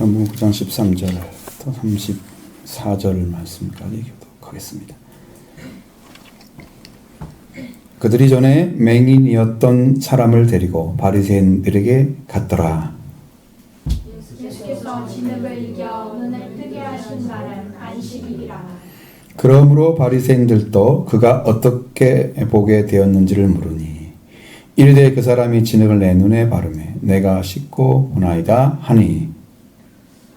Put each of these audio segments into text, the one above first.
요한복음 9장 13절부터 34절 말씀까지 교독하겠습니다. 그들이 전에 맹인이었던 사람을 데리고 바리새인들에게 갔더라. 예수께서 진흙을 이겨 눈을 뜨게 하신 날은 안식일이라. 그러므로 바리새인들도 그가 어떻게 보게 되었는지를 물으니 이르되 그 사람이 진흙을 내 눈에 바르매 내가 씻고 보나이다 하니,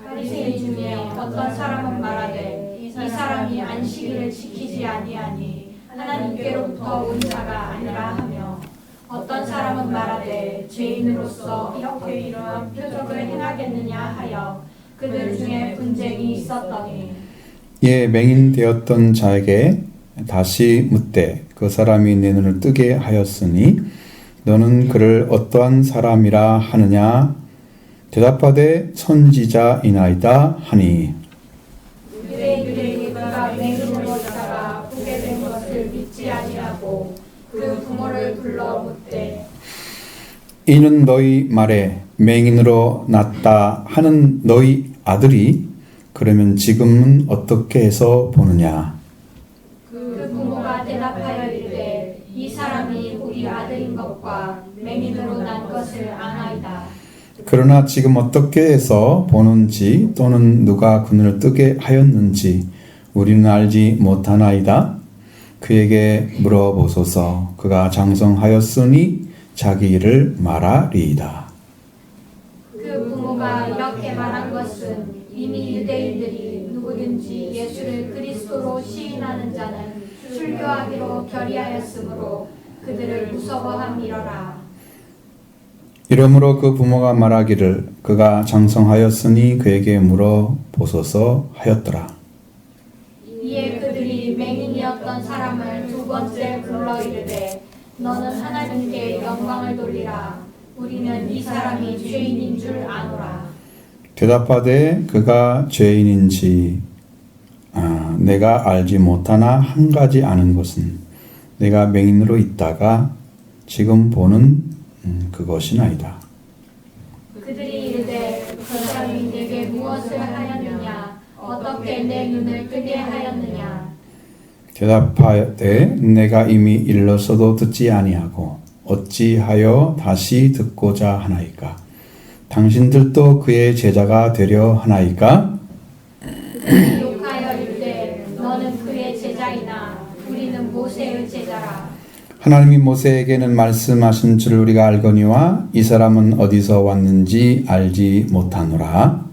바리새인 중에 어떤 사람은 말하되 이 사람이 안식일을 지키지 아니하니 하나님께로부터 온 자가 아니라 하며, 어떤 사람은 말하되 죄인으로서 이렇게 이러한 표적을 행하겠느냐 하여 그들 중에 분쟁이 있었더니, 이에 맹인 되었던 자에게 다시 묻되 그 사람이 내 눈을 뜨게 하였으니 너는 그를 어떠한 사람이라 하느냐? 대답하되 선지자이나이다 하니, 유대인들이 그가 맹인으로 있다가 보게 된 것을 믿지 아니하고 그 부모를 불러 묻되, 이는 너희 말에 맹인으로 났다 하는 너희 아들이 그러면 지금은 어떻게 해서 보느냐? 그 부모가 대답하여 이르되 이 사람이 우리 아들인 것과 맹인으로 난 것을 아나이다. 그러나 지금 어떻게 해서 보는지 또는 누가 그 눈을 뜨게 하였는지 우리는 알지 못하나이다. 그에게 물어보소서. 그가 장성하였으니 자기 일을 말하리이다. 그 부모가 이렇게 말한 것은 이미 유대인들이 누구든지 예수를 그리스도로 시인하는 자는 출교하기로 결의하였으므로 그들을 무서워함이러라. 이러므로 그 부모가 말하기를 그가 장성하였으니 그에게 물어보소서 하였더라. 이에 그들이 맹인이었던 사람을 두 번째 불러 이르되 너는 하나님께 영광을 돌리라. 우리는 이 사람이 죄인인 줄 아노라. 대답하되 그가 죄인인지 내가 알지 못하나 한 가지 아는 것은 내가 맹인으로 있다가 지금 보는 그것이나이다. 그들이 이르되 그 사람이 내게 무엇을 하였느냐? 어떻게 내 눈을 뜨게 하였느냐? 대답하되 내가 이미 일렀어도 듣지 아니하고 어찌하여 다시 듣고자 하나이까? 당신들도 그의 제자가 되려 하나이까? 그들이 욕하여 이르되 너는 그의 제자이나 우리는 모세의 제자라. 하나님이 모세에게는 말씀하신 줄 우리가 알거니와 이 사람은 어디서 왔는지 알지 못하노라.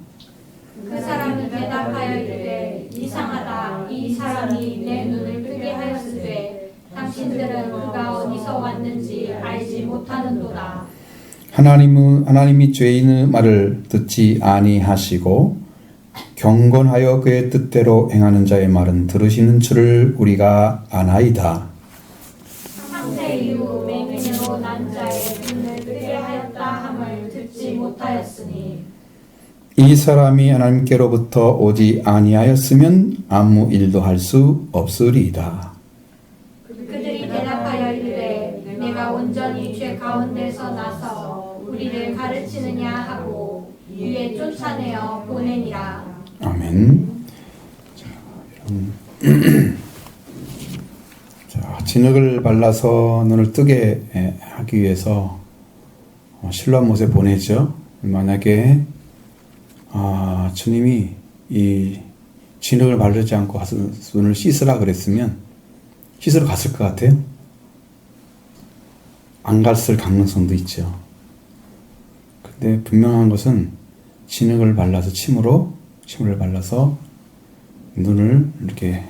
그 사람이 대답하여 이르되 이상하다. 이 사람이 내 눈을 뜨게 하였으되 당신들은 그가 어디서 왔는지 알지 못하는도다. 하나님이 죄인의 말을 듣지 아니하시고 경건하여 그의 뜻대로 행하는 자의 말은 들으시는 줄을 우리가 아나이다. 상세 이후 맹인으로 난 자의 눈을 뜨게 하였다 함을 듣지 못하였으니, 이 사람이 하나님께로부터 오지 아니하였으면 아무 일도 할 수 없으리이다. 그들이 대답하여 이르되 내가 온전히 죄 가운데서 나서 우리를 가르치느냐 하고 이에 쫓아내어 보내니라. 아멘. 자, 진흙을 발라서 눈을 뜨게 하기 위해서 실로암 못에 보내죠. 만약에 주님이 이 진흙을 바르지 않고 눈을 씻으라 그랬으면 씻으러 갔을 것 같아요? 안 갔을 가능성도 있죠. 근데 분명한 것은 진흙을 발라서 침을 발라서 눈을 이렇게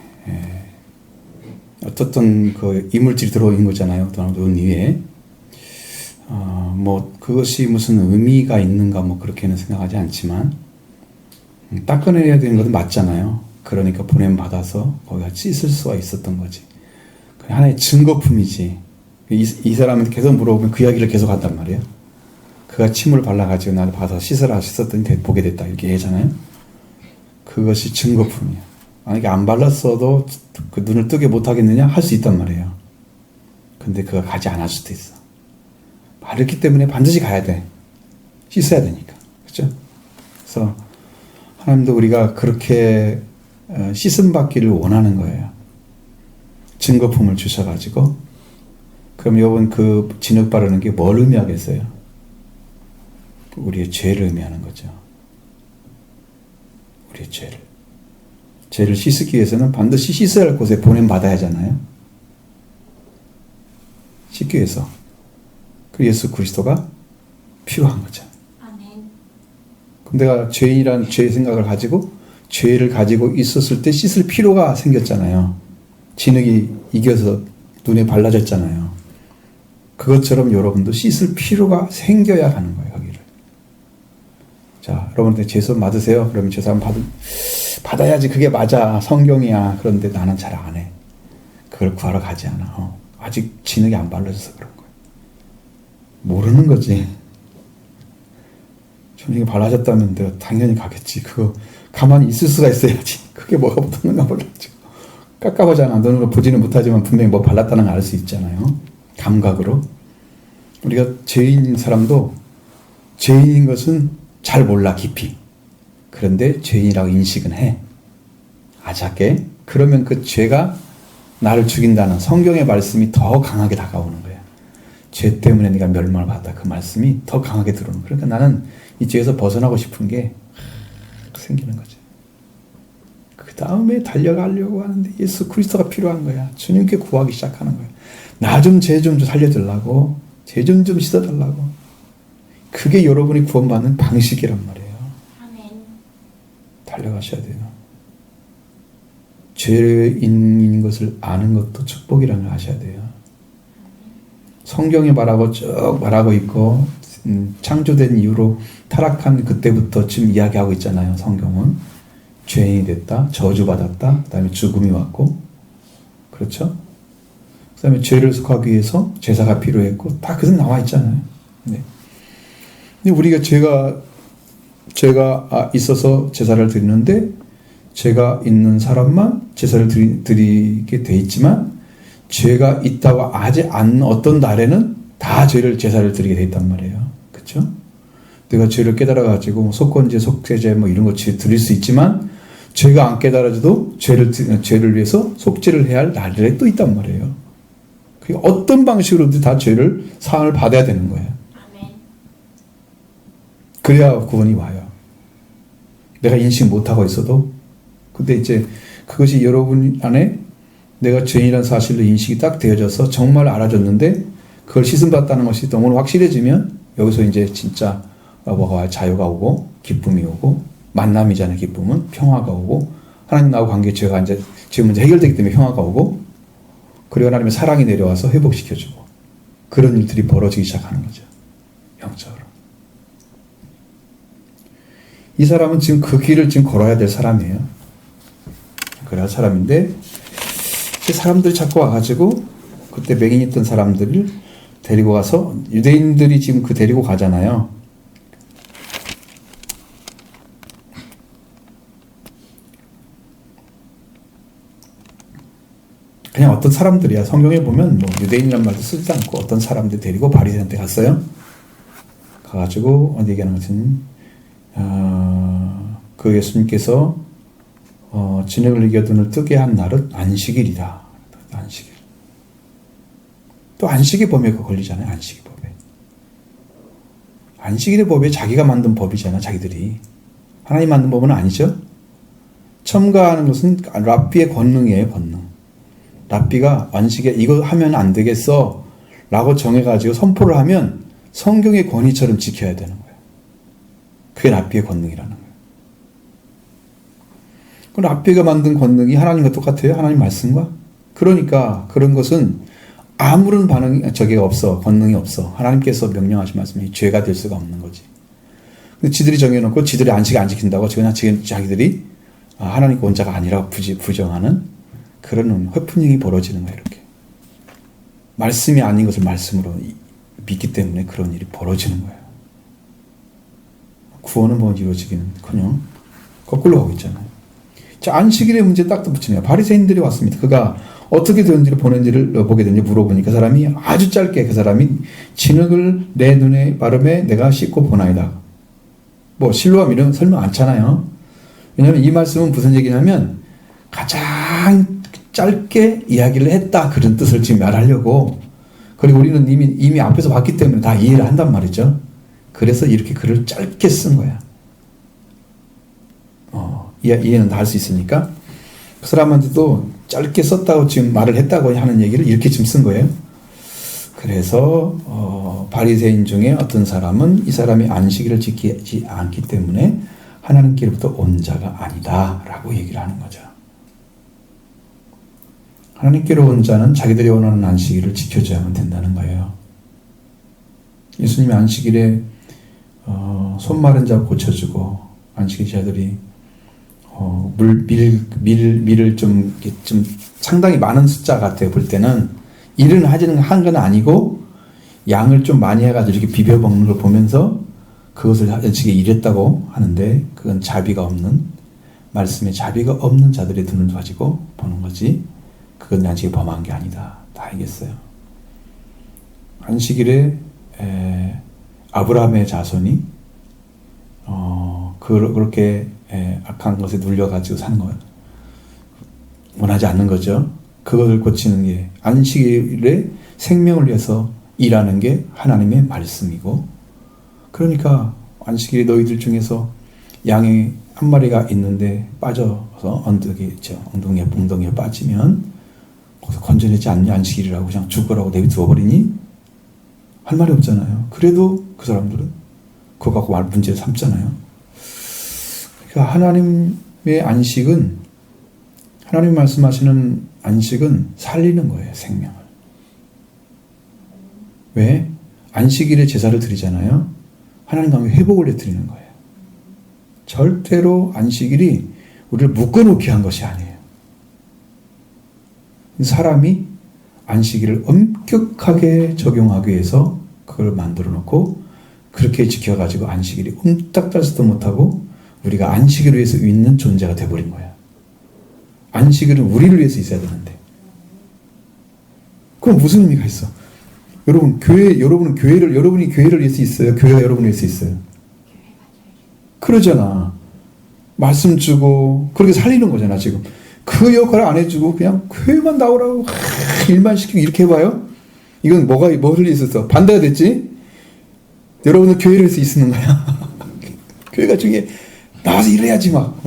어떻든 그 이물질이 들어있는 거잖아요. 눈 위에. 뭐 그것이 무슨 의미가 있는가 뭐 그렇게는 생각하지 않지만 닦아내야 되는 것은 맞잖아요. 그러니까 보냄 받아서 거기가 씻을 수가 있었던 거지. 하나의 증거품이지. 이 사람한테 계속 물어보면 그 이야기를 계속 한단 말이에요. 그가 침을 발라가지고 나를 봐서 씻으라 씻었더니 보게 됐다 이렇게 하잖아요. 그것이 증거품이야. 만약에 안 발랐어도 그 눈을 뜨게 못하겠느냐? 할 수 있단 말이에요. 근데 그가 가지 않을 수도 있어. 바르기 때문에 반드시 가야 돼. 씻어야 되니까. 그렇죠? 그래서 하나님도 우리가 그렇게 씻음 받기를 원하는 거예요. 증거품을 주셔가지고. 그럼 여러분 그 진흙 바르는 게 뭘 의미하겠어요? 우리의 죄를 의미하는 거죠. 우리의 죄를. 죄를 씻기 위해서는 반드시 씻어야 할 곳에 보냄받아야 하잖아요. 씻기 위해서. 그 예수 그리스도가 필요한 거죠. 아멘. 그럼 내가 죄인이라는 죄의 생각을 가지고 죄를 가지고 있었을 때 씻을 필요가 생겼잖아요. 진흙이 이겨서 눈에 발라졌잖아요. 그것처럼 여러분도 씻을 필요가 생겨야 하는 거예요. 거기를. 자, 여러분들 죄수 받으세요. 그러면 죄수 한번 받아야지. 그게 맞아. 성경이야. 그런데 나는 잘 안 해. 그걸 구하러 가지 않아. 아직 진흙이 안 발라져서 그런 거예요. 모르는 거지. 진흙이 발라졌다면 내가 당연히 가겠지. 그거 가만히 있을 수가 있어야지. 그게 뭐가 붙었는가 몰랐죠. 깝깝하잖아. 눈으로 보지는 못하지만 분명히 뭐 발랐다는 걸 알 수 있잖아요. 감각으로. 우리가 죄인인 사람도 죄인인 것은 잘 몰라 깊이. 그런데 죄인이라고 인식은 해. 아작게. 그러면 그 죄가 나를 죽인다는 성경의 말씀이 더 강하게 다가오는 거야. 죄 때문에 네가 멸망을 받았다. 그 말씀이 더 강하게 들어오는 거야. 그러니까 나는 이 죄에서 벗어나고 싶은 게 생기는 거죠. 그 다음에 달려가려고 하는데 예수 그리스도가 필요한 거야. 주님께 구하기 시작하는 거야. 나 좀 죄 좀 살려달라고. 죄 좀 씻어달라고. 그게 여러분이 구원받는 방식이란 말이에요. 아멘. 달려가셔야 돼요. 죄인인 것을 아는 것도 축복이라는 걸 아셔야 돼요. 성경에 말하고 쭉 말하고 있고 창조된 이후로 타락한 그때부터 지금 이야기하고 있잖아요. 성경은 죄인이 됐다, 저주받았다, 그 다음에 죽음이 왔고, 그렇죠? 그 다음에 죄를 속하기 위해서 제사가 필요했고, 다 그것은 나와 있잖아요. 네. 근데 우리가 죄가 있어서 제사를 드리는데, 죄가 있는 사람만 제사를 드리게 돼 있지만, 죄가 있다고 하지 않는 어떤 날에는 다 제사를 드리게 돼 있단 말이에요. 그렇죠? 내가 죄를 깨달아가지고 속건제, 속죄제 뭐 이런 거 드릴 수 있지만 죄가 안 깨달아져도 죄를 위해서 속죄를 해야 할 날이 또 있단 말이에요. 그게 어떤 방식으로든 다 죄를 사함을 받아야 되는 거예요. 아멘. 그래야 구원이 와요. 내가 인식 못하고 있어도 근데 이제 그것이 여러분 안에 내가 죄인이라는 사실로 인식이 딱 되어져서 정말 알아졌는데 그걸 씻음받았다는 것이 너무 확실해지면 여기서 이제 진짜 뭐가 와요? 자유가 오고 기쁨이 오고 만남이잖아요. 기쁨은 평화가 오고 하나님 나하고 관계 죄가 이제 죄 문제 해결되기 때문에 평화가 오고 그리고 하나님의 사랑이 내려와서 회복시켜주고 그런 일들이 벌어지기 시작하는 거죠. 영적으로. 이 사람은 지금 그 길을 지금 걸어야 될 사람이에요. 그래야 사람인데 사람들이 자꾸 와가지고 그때 맹인했던 사람들을 데리고 가서 유대인들이 지금 그 데리고 가잖아요. 그냥 어떤 사람들이야. 성경에 보면 뭐 유대인이란 말도 쓰지도 않고 어떤 사람들 데리고 바리새인한테 갔어요. 가가지고 얘기하는 것은 그 예수님께서 진흙을 이겨 눈을 뜨게 한 날은 안식일이다. 안식일. 또 안식의 법에 걸리잖아요. 안식의 법에. 안식일의 법에 자기가 만든 법이잖아요. 자기들이. 하나님 만든 법은 아니죠. 첨가하는 것은 랍비의 권능이에요. 권능. 랍비가 안식에 이거 하면 안 되겠어 라고 정해가지고 선포를 하면 성경의 권위처럼 지켜야 되는 거예요. 그게 랍비의 권능이라는 거예요. 그 랍비가 만든 권능이 하나님과 똑같아요? 하나님 말씀과? 그러니까 그런 것은 아무런 저기가 없어. 권능이 없어. 하나님께서 명령하신 말씀이 죄가 될 수가 없는 거지. 근데 지들이 정해놓고 지들이 안식 안 지킨다고 그냥 자기들이 하나님의 원자가 아니라 부정하는 그런 회프닝이 벌어지는 거예요. 이렇게. 말씀이 아닌 것을 말씀으로 믿기 때문에 그런 일이 벌어지는 거예요. 구원은 뭐 이루어지기는커녕 거꾸로 가고 있잖아요. 자, 안식일의 문제 딱 붙이네요. 바리새인들이 왔습니다. 그가 어떻게 되는지를 보낸지를 보게 되는지 물어보니까 그 사람이 아주 짧게 그 사람이 진흙을 내 눈에 바르매 내가 씻고 보나이다. 뭐 실로암 이런 설명 않잖아요. 왜냐하면 이 말씀은 무슨 얘기냐면 가장 짧게 이야기를 했다 그런 뜻을 지금 말하려고. 그리고 우리는 이미 앞에서 봤기 때문에 다 이해를 한단 말이죠. 그래서 이렇게 글을 짧게 쓴 거야. 이해는 다 할 수 있으니까. 그 사람한테도 짧게 썼다고 지금 말을 했다고 하는 얘기를 이렇게 지금 쓴 거예요. 그래서 바리새인 중에 어떤 사람은 이 사람이 안식일을 지키지 않기 때문에 하나님께로부터 온 자가 아니다 라고 얘기를 하는 거죠. 하나님께로 온 자는 자기들이 원하는 안식일을 지켜줘야만 된다는 거예요. 예수님이 안식일에 손 마른 자 고쳐주고 안식일 자들이 밀을 좀 상당히 많은 숫자 같아요. 볼 때는 일은 한 건 아니고 양을 좀 많이 해가지고 이렇게 비벼 먹는 걸 보면서 그것을 안식에 일했다고 하는데 그건 자비가 없는 말씀에 자비가 없는 자들의 눈을 가지고 보는 거지. 그건 안식에 범한 게 아니다. 다 알겠어요. 안식일에 아브라함의 자손이 그렇게 악한 것에 눌려가지고 사는 거 원하지 않는 거죠. 그것을 고치는 게 안식일에 생명을 위해서 일하는 게 하나님의 말씀이고, 그러니까 안식일에 너희들 중에서 양이 한 마리가 있는데 빠져서 엉덩이에 빠지면 거기서 건져내지 않냐 안식일이라고 그냥 죽으라고 내비두어 버리니? 할 말이 없잖아요. 그래도 그 사람들은 그거 갖고 문제를 삼잖아요. 그러니까 하나님의 안식은, 하나님 말씀하시는 안식은 살리는 거예요. 생명을. 왜? 안식일에 제사를 드리잖아요. 하나님 가면 회복을 해드리는 거예요. 절대로 안식일이 우리를 묶어놓게 한 것이 아니에요. 사람이 안식일을 엄격하게 적용하기 위해서 그걸 만들어 놓고 그렇게 지켜가지고 안식일이 옴딱달지도 못하고 우리가 안식일을 위해서 있는 존재가 돼버린 거야. 안식일은 우리를 위해서 있어야 되는데. 그럼 무슨 의미가 있어? 여러분이 교회를 위해서 있어요? 교회가 여러분을 위해서 있어요? 그러잖아. 말씀 주고 그렇게 살리는 거잖아. 지금 그 역할을 안 해주고 그냥 교회만 나오라고 일만 시키고 이렇게 해봐요? 이건 뭐를 있었어? 반대가 됐지? 여러분은 교회를 위해서 있는 거야. 교회가 중에 나와서 일해야지 막.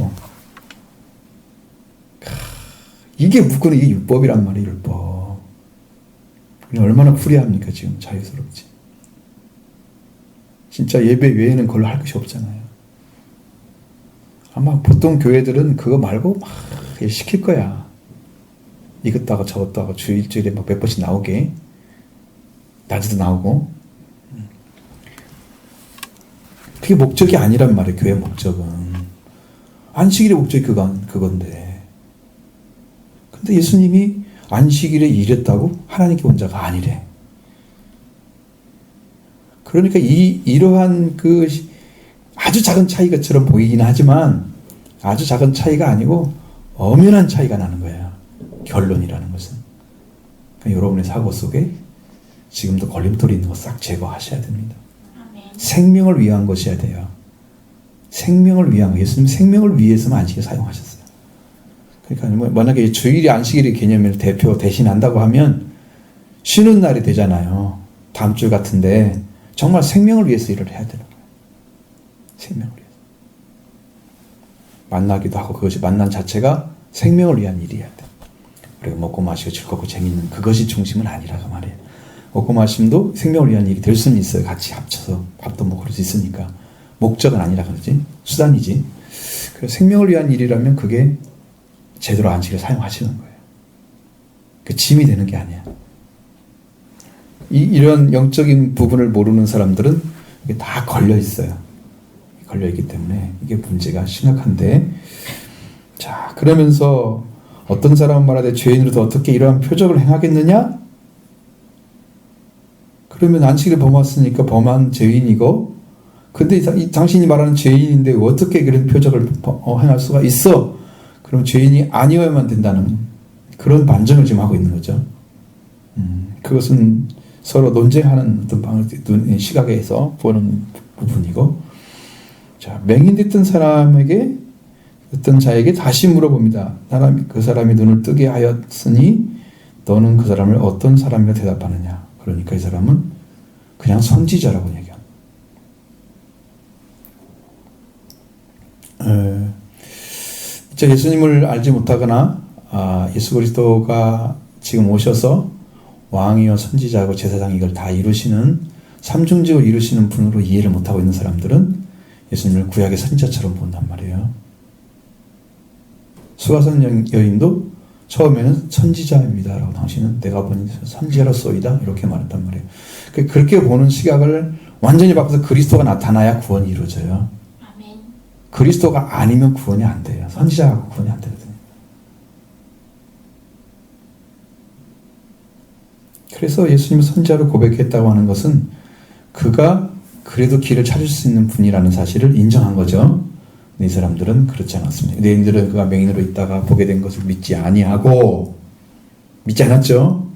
이게 묶어는 이게 율법이란 말이에요. 율법. 얼마나 프리합니까? 지금 자유스럽지. 진짜 예배 외에는 그걸로 할 것이 없잖아요. 아마 보통 교회들은 그거 말고 막 시킬 거야. 이것도 하고 저것도 하고 주 일주일에 막 몇 번씩 나오게. 낮에도 나오고. 그게 목적이 아니란 말이에요. 교회 목적은. 안식일의 목적이 그건데. 근데 예수님이 안식일에 일했다고 하나님께 온 자가 아니래. 그러니까 이러한 그 아주 작은 차이가처럼 보이긴 하지만 아주 작은 차이가 아니고 엄연한 차이가 나는 거예요. 결론이라는 것은. 그러니까 여러분의 사고 속에 지금도 걸림돌이 있는 거 싹 제거하셔야 됩니다. 생명을 위한 것이어야 돼요. 생명을 위한 거. 예수님 생명을 위해서만 안식일 사용하셨어요. 그러니까 만약에 주일이 안식일의 개념을 대신한다고 하면 쉬는 날이 되잖아요. 다음 주 같은데 정말 생명을 위해서 일을 해야 되는 거예요. 생명을 위해서. 만나기도 하고 그것이 만난 자체가 생명을 위한 일이어야 돼. 우리가 먹고 마시고 즐겁고 재밌는 그것이 중심은 아니라고 말이에요. 먹고 마심도 생명을 위한 일이 될 수는 있어요. 같이 합쳐서 밥도 먹고 그럴 수 있으니까. 목적은 아니라 그러지. 수단이지. 그래서 생명을 위한 일이라면 그게 제대로 안식일을 사용하시는 거예요. 그 짐이 되는 게 아니야. 이런 영적인 부분을 모르는 사람들은 이게 다 걸려 있어요. 걸려 있기 때문에 이게 문제가 심각한데, 자, 그러면서 어떤 사람은 말하되 죄인으로서 어떻게 이러한 표적을 행하겠느냐? 그러면 안식일을 범했으니까 범한 죄인이고, 근데 당신이 말하는 죄인인데 어떻게 그런 표적을 행할 수가 있어? 그럼 죄인이 아니어야만 된다는 그런 반증을 지금 하고 있는 거죠. 그것은 서로 논쟁하는 어떤 시각에서 보는 부분이고, 자, 맹인됐던 사람에게 어떤 자에게 다시 물어봅니다. 그 사람이 눈을 뜨게 하였으니 너는 그 사람을 어떤 사람이라 대답하느냐. 그러니까 이 사람은 그냥 선지자라고 얘기합니다. 예수님을 알지 못하거나 예수 그리스도가 지금 오셔서 왕이요 선지자고 제사장 이걸 다 이루시는 삼중직을 이루시는 분으로 이해를 못하고 있는 사람들은 예수님을 구약의 선지자처럼 본단 말이에요. 수가선 여인도 처음에는 선지자입니다 라고 당신은 내가 본 선지자로소이다 이렇게 말했단 말이에요. 그렇게 보는 시각을 완전히 바꿔서 그리스도가 나타나야 구원이 이루어져요. 아멘. 그리스도가 아니면 구원이 안 돼요. 선지자가 구원이 안 되거든요. 그래서 예수님이 선지자로 고백했다고 하는 것은 그가 그래도 길을 찾을 수 있는 분이라는 사실을 인정한 거죠. 이 사람들은 그렇지 않았습니다. 유대인들은 그가 맹인으로 있다가 보게 된 것을 믿지 아니하고 믿지 않았죠.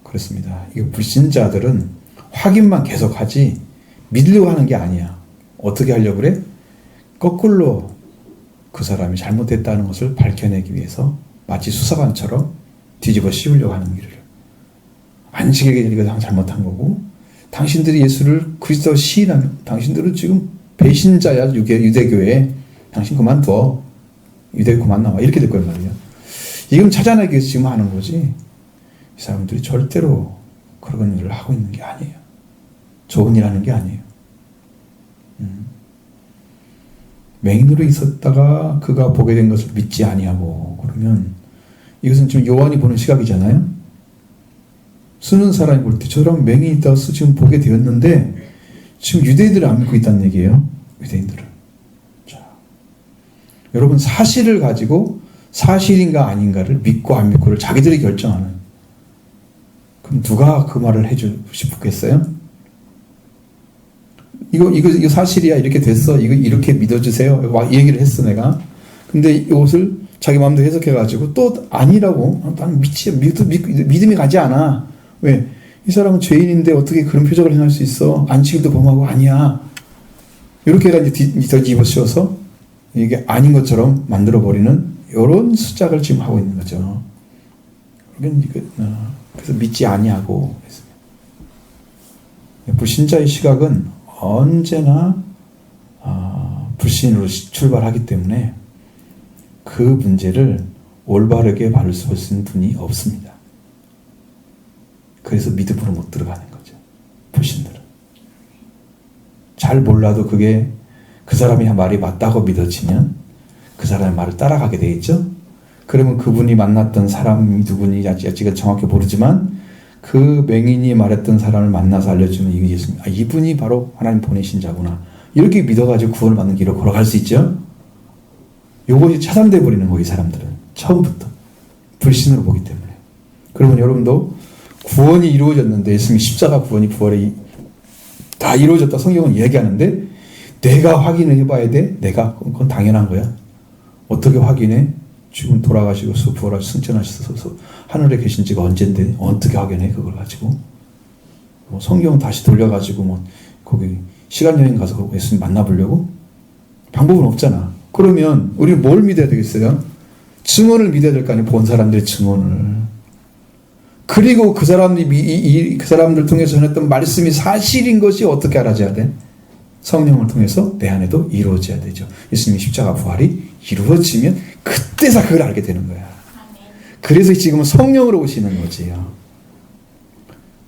그렇습니다. 이 불신자들은 확인만 계속하지 믿으려고 하는 게 아니야. 어떻게 하려고 그래? 거꾸로 그 사람이 잘못했다는 것을 밝혀내기 위해서 마치 수사관처럼 뒤집어 씌우려고 하는 길을. 안식에게 이거 잘못한 거고 당신들이 예수를 그리스도 시인하면 당신들은 지금 배신자야. 유대교회. 당신 그만둬. 유대교 그만 나와. 이렇게 될 거란 말이에요. 이건 찾아내기 위해서 지금 하는 거지. 이 사람들이 절대로 그런 일을 하고 있는 게 아니에요. 좋은 일 하는 게 아니에요. 맹인으로 있었다가 그가 보게 된 것을 믿지 아니하고 그러면 이것은 지금 요한이 보는 시각이잖아요. 쓰는 사람이 볼 때 저 사람 맹인이 있다고 지금 보게 되었는데 지금 유대인들을 안 믿고 있다는 얘기예요. 유대인들을. 자, 여러분 사실을 가지고 사실인가 아닌가를 믿고 안 믿고를 자기들이 결정하는. 그럼 누가 그 말을 해주고 싶겠어요? 이거 사실이야. 이렇게 됐어. 이거 이렇게 믿어주세요. 막 얘기를 했어 내가. 근데 이것을 자기 마음대로 해석해가지고 또 아니라고. 난 믿음이 가지 않아. 왜? 이 사람은 죄인인데 어떻게 그런 표적을 행할 수 있어? 안식일도 범하고 아니야. 이렇게 이제 뒤집어 씌워서 이게 아닌 것처럼 만들어버리는 이런 수작을 지금 하고 있는 거죠. 그래서 믿지 아니하고 불신자의 시각은 언제나 불신으로 출발하기 때문에 그 문제를 올바르게 바를 수 있는 분이 없습니다. 그래서 믿음으로 못 들어가는 거죠. 불신들은. 잘 몰라도 그게 그 사람이 말이 맞다고 믿어지면 그 사람의 말을 따라가게 되겠죠. 그러면 그분이 만났던 사람이 누구니 아직은 정확히 모르지만 그 맹인이 말했던 사람을 만나서 알려주면 이게 예수님, 이분이 바로 하나님 보내신 자구나. 이렇게 믿어가지고 구원을 받는 길을 걸어갈 수 있죠. 요것이 차단돼 버리는 거예요. 이 사람들은 처음부터 불신으로 보기 때문에. 그러면 여러분도 구원이 이루어졌는데 예수님이 십자가 구원이 부활이 다 이루어졌다 성경은 얘기하는데 내가 확인을 해봐야 돼. 그건 당연한 거야. 어떻게 확인해? 지금 돌아가시고 부활하시고 승천하셔서 하늘에 계신 지가 언젠데 어떻게 확인해? 그걸 가지고 성경 다시 돌려가지고 거기 시간여행 가서 예수님 만나보려고? 방법은 없잖아. 그러면 우리는 뭘 믿어야 되겠어요? 증언을 믿어야 될 거 아니에요. 본 사람들의 증언을. 그리고 그 사람들 통해서 전했던 말씀이 사실인 것이 어떻게 알아져야 돼? 성령을 통해서 내 안에도 이루어져야 되죠. 예수님의 십자가 부활이 이루어지면 그때서 그걸 알게 되는 거야. 그래서 지금은 성령으로 오시는 거지요.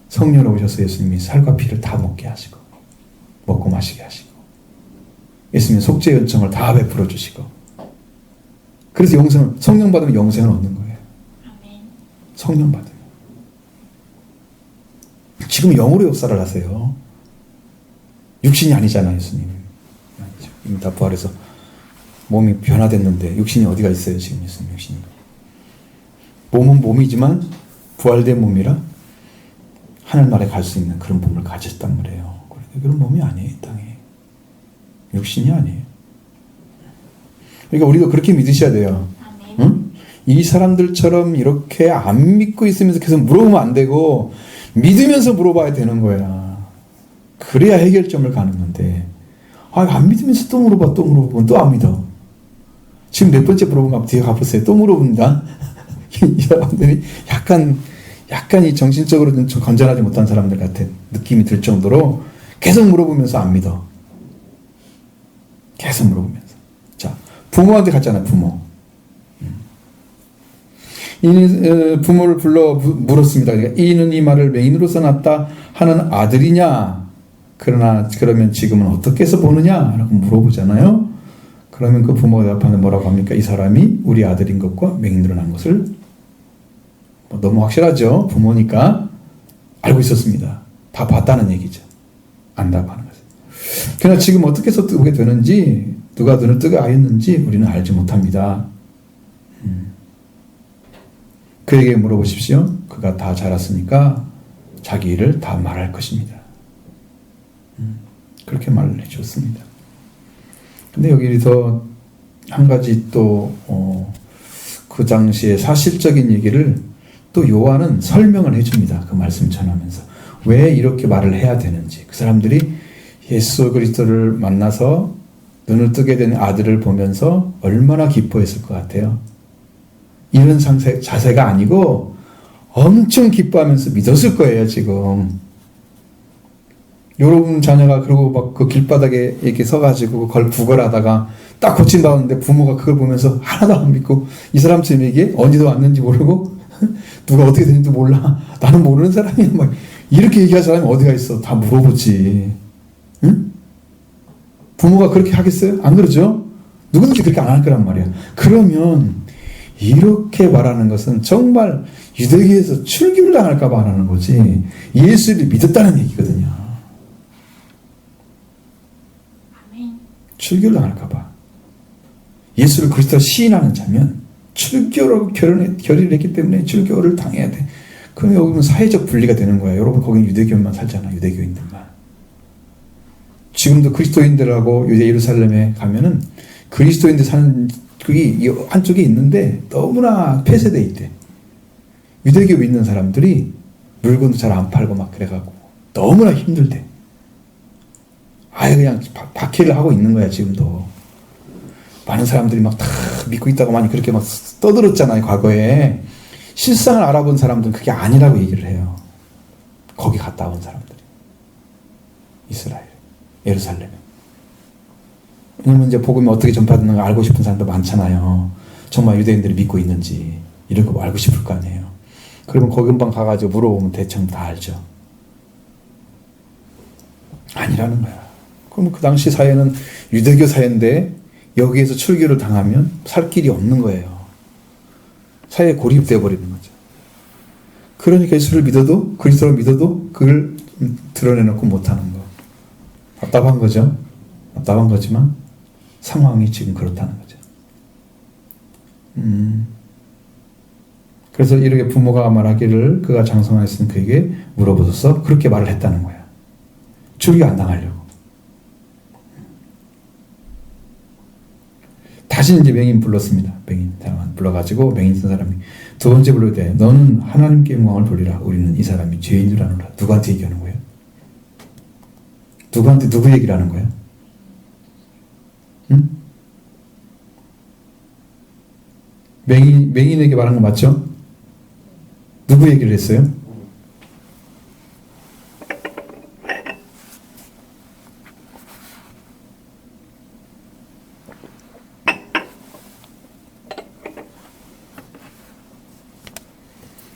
성령으로 오셔서 예수님이 살과 피를 다 먹게 하시고 먹고 마시게 하시고 예수님의 속죄 연청을 다 베풀어 주시고 그래서 성령 받으면 영생을 얻는 거예요. 성령 받으면. 지금 영으로 역사를 하세요. 육신이 아니잖아요, 예수님. 이미 다 부활해서 몸이 변화됐는데 육신이 어디가 있어요, 지금 예수님 육신이. 몸은 몸이지만 부활된 몸이라 하늘나라에 갈 수 있는 그런 몸을 가졌단 말이에요. 그런 몸이 아니에요, 이 땅에. 육신이 아니에요. 그러니까 우리도 그렇게 믿으셔야 돼요. 응? 이 사람들처럼 이렇게 안 믿고 있으면서 계속 물어보면 안 되고 믿으면서 물어봐야 되는 거야. 그래야 해결점을 가는 건데 안 믿으면서 또 물어보면 또 안 믿어. 지금 몇 번째 물어본 거 뒤에 가보세요. 또 물어봅니다. 이 사람들이 약간 이 정신적으로 좀 건전하지 못한 사람들 같은 느낌이 들 정도로 계속 물어보면서 안 믿어. 계속 물어보면서. 자, 부모한테 갔잖아요, 부모. 이는 부모를 불러 물었습니다. 그러니까 이는 이 말을 맹인으로서 낳았다 하는 아들이냐? 그러면 지금은 어떻게 해서 보느냐? 라고 물어보잖아요. 그러면 그 부모가 대답하는데 뭐라고 합니까? 이 사람이 우리 아들인 것과 맹인으로 난 것을 너무 확실하죠. 부모니까 알고 있었습니다. 다 봤다는 얘기죠. 안다고 하는 거죠. 그러나 지금 어떻게 해서 뜨게 되는지, 누가 눈을 뜨게 하였는지 우리는 알지 못합니다. 그에게 물어보십시오. 그가 다 자랐으니까 자기 일을 다 말할 것입니다. 그렇게 말을 해주었습니다. 근데 여기서 한 가지 또 그 당시의 사실적인 얘기를 또 요한은 설명을 해줍니다. 그 말씀 전하면서 왜 이렇게 말을 해야 되는지, 그 사람들이 예수 그리스도를 만나서 눈을 뜨게 된 아들을 보면서 얼마나 기뻐했을 것 같아요. 이런 자세가 아니고 엄청 기뻐하면서 믿었을 거예요. 지금 여러분 자녀가 그리고 막 그 길바닥에 이렇게 서가지고 그걸 구걸하다가 딱 고친다는데 부모가 그걸 보면서 하나도 안 믿고 이 사람처럼 얘기해? 어디서 왔는지 모르고 누가 어떻게 되는지 몰라. 나는 모르는 사람이야. 막 이렇게 얘기할 사람이 어디가 있어. 다 물어보지. 응? 부모가 그렇게 하겠어요? 안 그러죠? 누구든지 그렇게 안 할 거란 말이야. 그러면 이렇게 말하는 것은 정말 유대교에서 출교를 당할까 봐 하는 거지 예수를 믿었다는 얘기거든요. 출교를 당할까 봐. 예수를 그리스도로 시인하는 자면 출교라고 결의를 했기 때문에 출교를 당해야 돼. 그럼 여기는 사회적 분리가 되는 거야. 여러분 거긴 유대교인만 살잖아. 유대교인들만. 지금도 그리스도인들하고 유대 예루살렘에 가면은 그리스도인들 사는 그게 한쪽에 있는데 너무나 폐쇄되어 있대. 유대교 믿는 사람들이 물건도 잘 안 팔고 막 그래가고 너무나 힘들대. 아예 그냥 박해를 하고 있는 거야 지금도. 많은 사람들이 막 다 믿고 있다고 많이 그렇게 막 떠들었잖아요 과거에. 실상을 알아본 사람들은 그게 아니라고 얘기를 해요. 거기 갔다 온 사람들이. 이스라엘, 예루살렘에. 왜냐면 이제 복음이 어떻게 전파되는가 알고 싶은 사람도 많잖아요. 정말 유대인들이 믿고 있는지 이런 거 알고 싶을 거 아니에요. 그러면 거기 금방 가가지고 물어보면 대충 다 알죠. 아니라는 거야. 그럼 그 당시 사회는 유대교 사회인데 여기에서 출교를 당하면 살 길이 없는 거예요. 사회에 고립되어 버리는 거죠. 그러니까 예수를 믿어도 그리스도를 믿어도 그걸 드러내놓고 못하는 거. 답답한 거죠. 답답한 거지만 상황이 지금 그렇다는 거죠. 그래서 이렇게 부모가 말하기를 그가 장성하였으니 그에게 물어보소서 그렇게 말을 했다는 거야. 출교 안 당하려고. 다시 이제 맹인 불렀습니다. 맹인 불러가지고 맹인 쓴 사람이 두 번째 불러야 돼. 너는 하나님께 영광을 돌리라. 우리는 이 사람이 죄인 줄 아노라. 누구한테 얘기하는 거예요? 누구한테 누구 얘기를 하는 거예요? 응? 맹인에게 말한 거 맞죠? 누구 얘기를 했어요?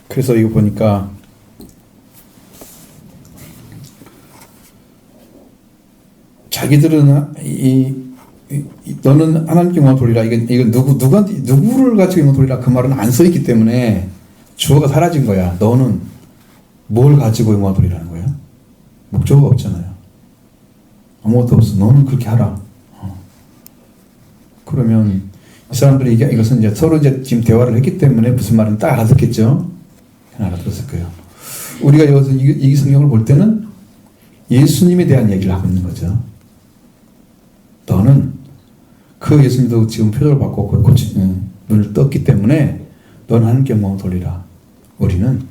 그래서 이거 보니까 자기들은 너는 하나님께 영광을 돌리라. 이건 누구를 가지고 영광을 돌리라 그 말은 안 써있기 때문에 주어가 사라진 거야. 너는 뭘 가지고 영광을 돌리라는 거야? 목적어가 없잖아요. 아무것도 없어. 너는 그렇게 하라. 그러면 이 사람들이 이것은 이제 서로 이제 지금 대화를 했기 때문에 무슨 말은 딱 알아듣겠죠. 알아들었을 거예요. 우리가 여기서 이 성경을 볼 때는 예수님에 대한 얘기를 하고 있는 거죠. 너는 그 예수님도 지금 표적을 받고 눈을 떴기 때문에 너는 하나님께 영광을 돌리라. 우리는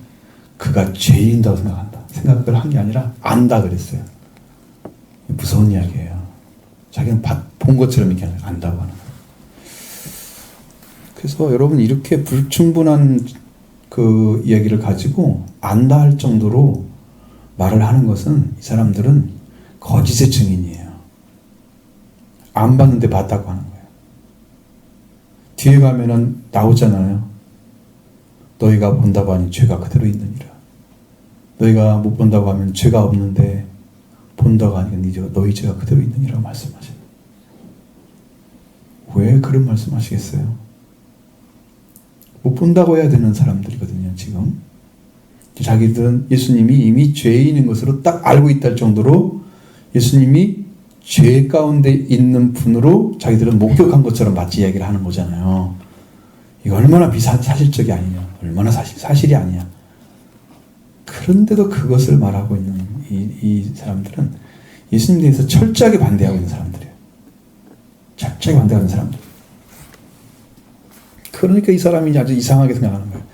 그가 죄인이라고 생각한다. 생각을 한 게 아니라 안다 그랬어요. 무서운 이야기예요. 자기는 본 것처럼 이렇게 안다고 하는 거예요. 그래서 여러분 이렇게 불충분한 그 이야기를 가지고 안다 할 정도로 말을 하는 것은 이 사람들은 거짓의 증인이에요. 안 봤는데 봤다고 하는 거예요. 뒤에 가면은 나오잖아요. 너희가 본다고 하니 죄가 그대로 있느니라. 너희가 못 본다고 하면 죄가 없는데 본다고 하니까 너희 죄가 그대로 있느니라고 말씀하셔요. 왜 그런 말씀하시겠어요? 못 본다고 해야 되는 사람들이거든요, 지금. 자기들은 예수님이 이미 죄인인 것으로 딱 알고 있다 정도로 예수님이 죄 가운데 있는 분으로 자기들은 목격한 것처럼 마치 이야기를 하는 거잖아요. 이거 얼마나 비사실적이 아니냐. 얼마나 사실이 아니야. 그런데도 그것을 말하고 있는 이 사람들은 예수님에 대해서 철저하게 반대하고 있는 사람들이에요. 철저하게 반대하는 사람들. 그러니까 이 사람이 아주 이상하게 생각하는 거예요.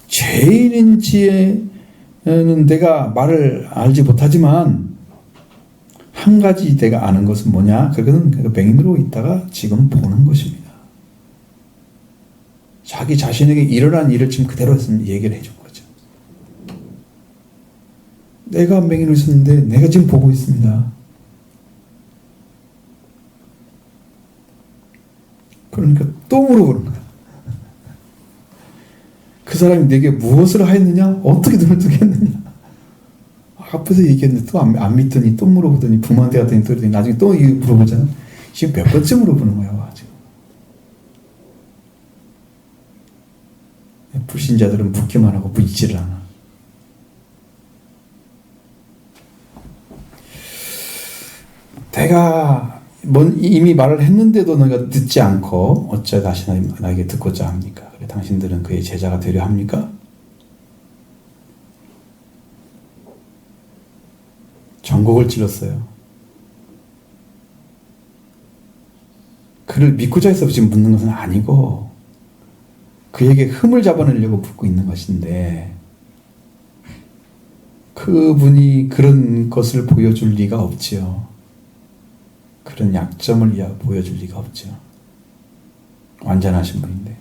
죄인인지에는 내가 말을 알지 못하지만 한 가지 내가 아는 것은 뭐냐? 그것은 맹인으로 있다가 지금 보는 것입니다. 자기 자신에게 일어난 일을 지금 그대로 얘기를 해준 거죠. 내가 맹인으로 있었는데 내가 지금 보고 있습니다. 그러니까 또 물어보는 거야. 그 사람이 내게 무엇을 하였느냐? 어떻게 눈을 뜨게 했느냐? 앞에서 얘기했는데 또 안 믿더니 또 물어보더니 부모한테 갔더니 또 그러더니 나중에 또 물어보잖아. 지금 몇 번째 물어보는 거야 지금. 불신자들은 묻기만 하고 묻지를 않아. 내가 이미 말을 했는데도 너희가 듣지 않고 어찌 다시 나에게 듣고자 합니까? 그래, 당신들은 그의 제자가 되려 합니까? 전곡을 찔렀어요. 그를 믿고자 해서 지금 묻는 것은 아니고 그에게 흠을 잡아내려고 묻고 있는 것인데 그분이 그런 것을 보여줄 리가 없지요. 그런 약점을 보여줄 리가 없죠. 완전하신 분인데.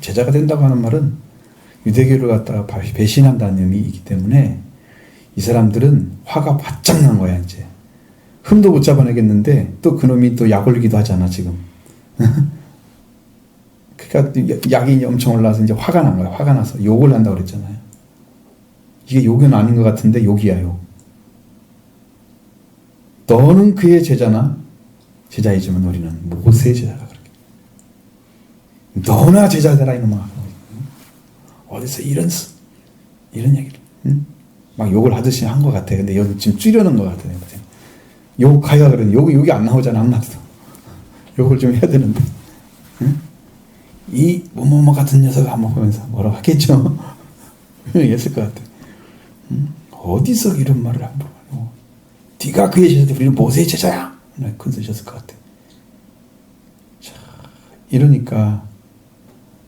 제자가 된다고 하는 말은 유대교를 갖다가 배신한다는 의미이기 때문에 이 사람들은 화가 바짝 난 거야 이제. 흠도 못 잡아내겠는데 또 그놈이 또 약 올리기도 하잖아 지금. 그러니까 약이 엄청 올라서 이제 화가 난 거야. 화가 나서 욕을 한다고 그랬잖아요. 이게 욕은 아닌 것 같은데 욕이야 욕. 너는 그의 제자나 제자이지만 우리는 모세의 제자라 그렇게. 너나 제자되라 이놈아. 어디서 이런 얘기를 막 욕을 하듯이 한 것 같아. 근데 여기 지금 찌르는 것 같아. 욕하여 그러는데 욕이 안 나오잖아 한마디도. 욕을 좀 해야 되는데. 이 뭐뭐뭐 같은 녀석 한번 보면서 뭐라고 하겠죠. 했을 것 같아. 어디서 이런 말을 함부로 하고. 네가 그의 제자인데 우리는 모세의 제자야. 큰 소리셨을 것 같아. 자, 이러니까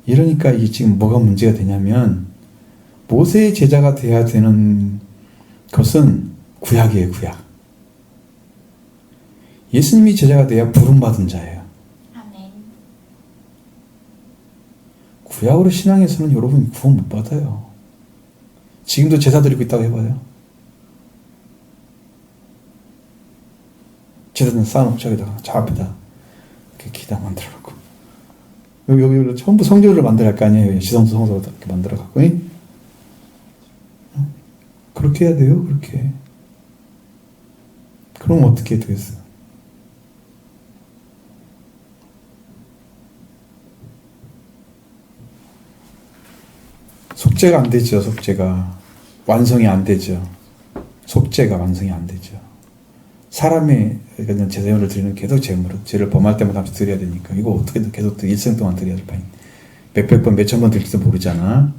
이게 지금 뭐가 문제가 되냐면 모세의 제자가 돼야 되는 것은 구약이에요. 구약. 예수님이 제자가 돼야 부름받은 자예요. 아멘. 구약으로 신앙에서는 여러분 구원 못 받아요. 지금도 제사 드리고 있다고 해봐요. 제사는 쌓아놓고 저기다가 저 앞에다 이렇게 기당 만들어놓고 여기 전부 성전을 만들어야 할 거 아니에요. 지성소 성소로 이렇게 만들어갖고 그렇게 해야 돼요. 그렇게. 그럼 어떻게 되겠어요? 속죄가 안 되죠. 속죄가 완성이 안 되죠. 속죄가 완성이 안 되죠. 사람의 그냥 제사를 드리는 계속 죄를 범할 때마다 한번 드려야 되니까 이거 어떻게 계속 일생 동안 드려야 될 바에 몇백 번 몇천 번 드릴지도 모르잖아.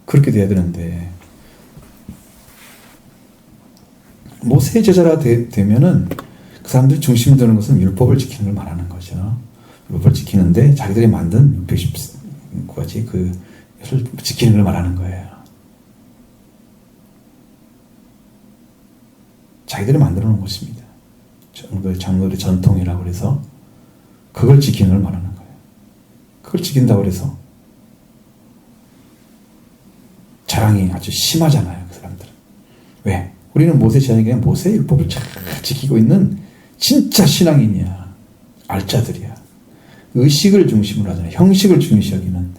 그렇게 돼야 되는데 모세의 제자가 되면은 그 사람들이 중심이 되는 것은 율법을 지키는 걸 말하는 거죠. 율법을 지키는데 자기들이 만든 619가지 그것을 지키는 걸 말하는 거예요. 자기들이 만들어 놓은 것입니다. 장로의 전통이라고 해서 그걸 지키는 걸 말하는 거예요. 그걸 지킨다고 해서 자랑이 아주 심하잖아요, 그 사람들은. 왜? 우리는 모세 제자니 그냥 모세의 율법을 잘 지키고 있는 진짜 신앙인이야. 알짜들이야. 의식을 중심으로 하잖아요. 형식을 중요시 여기는.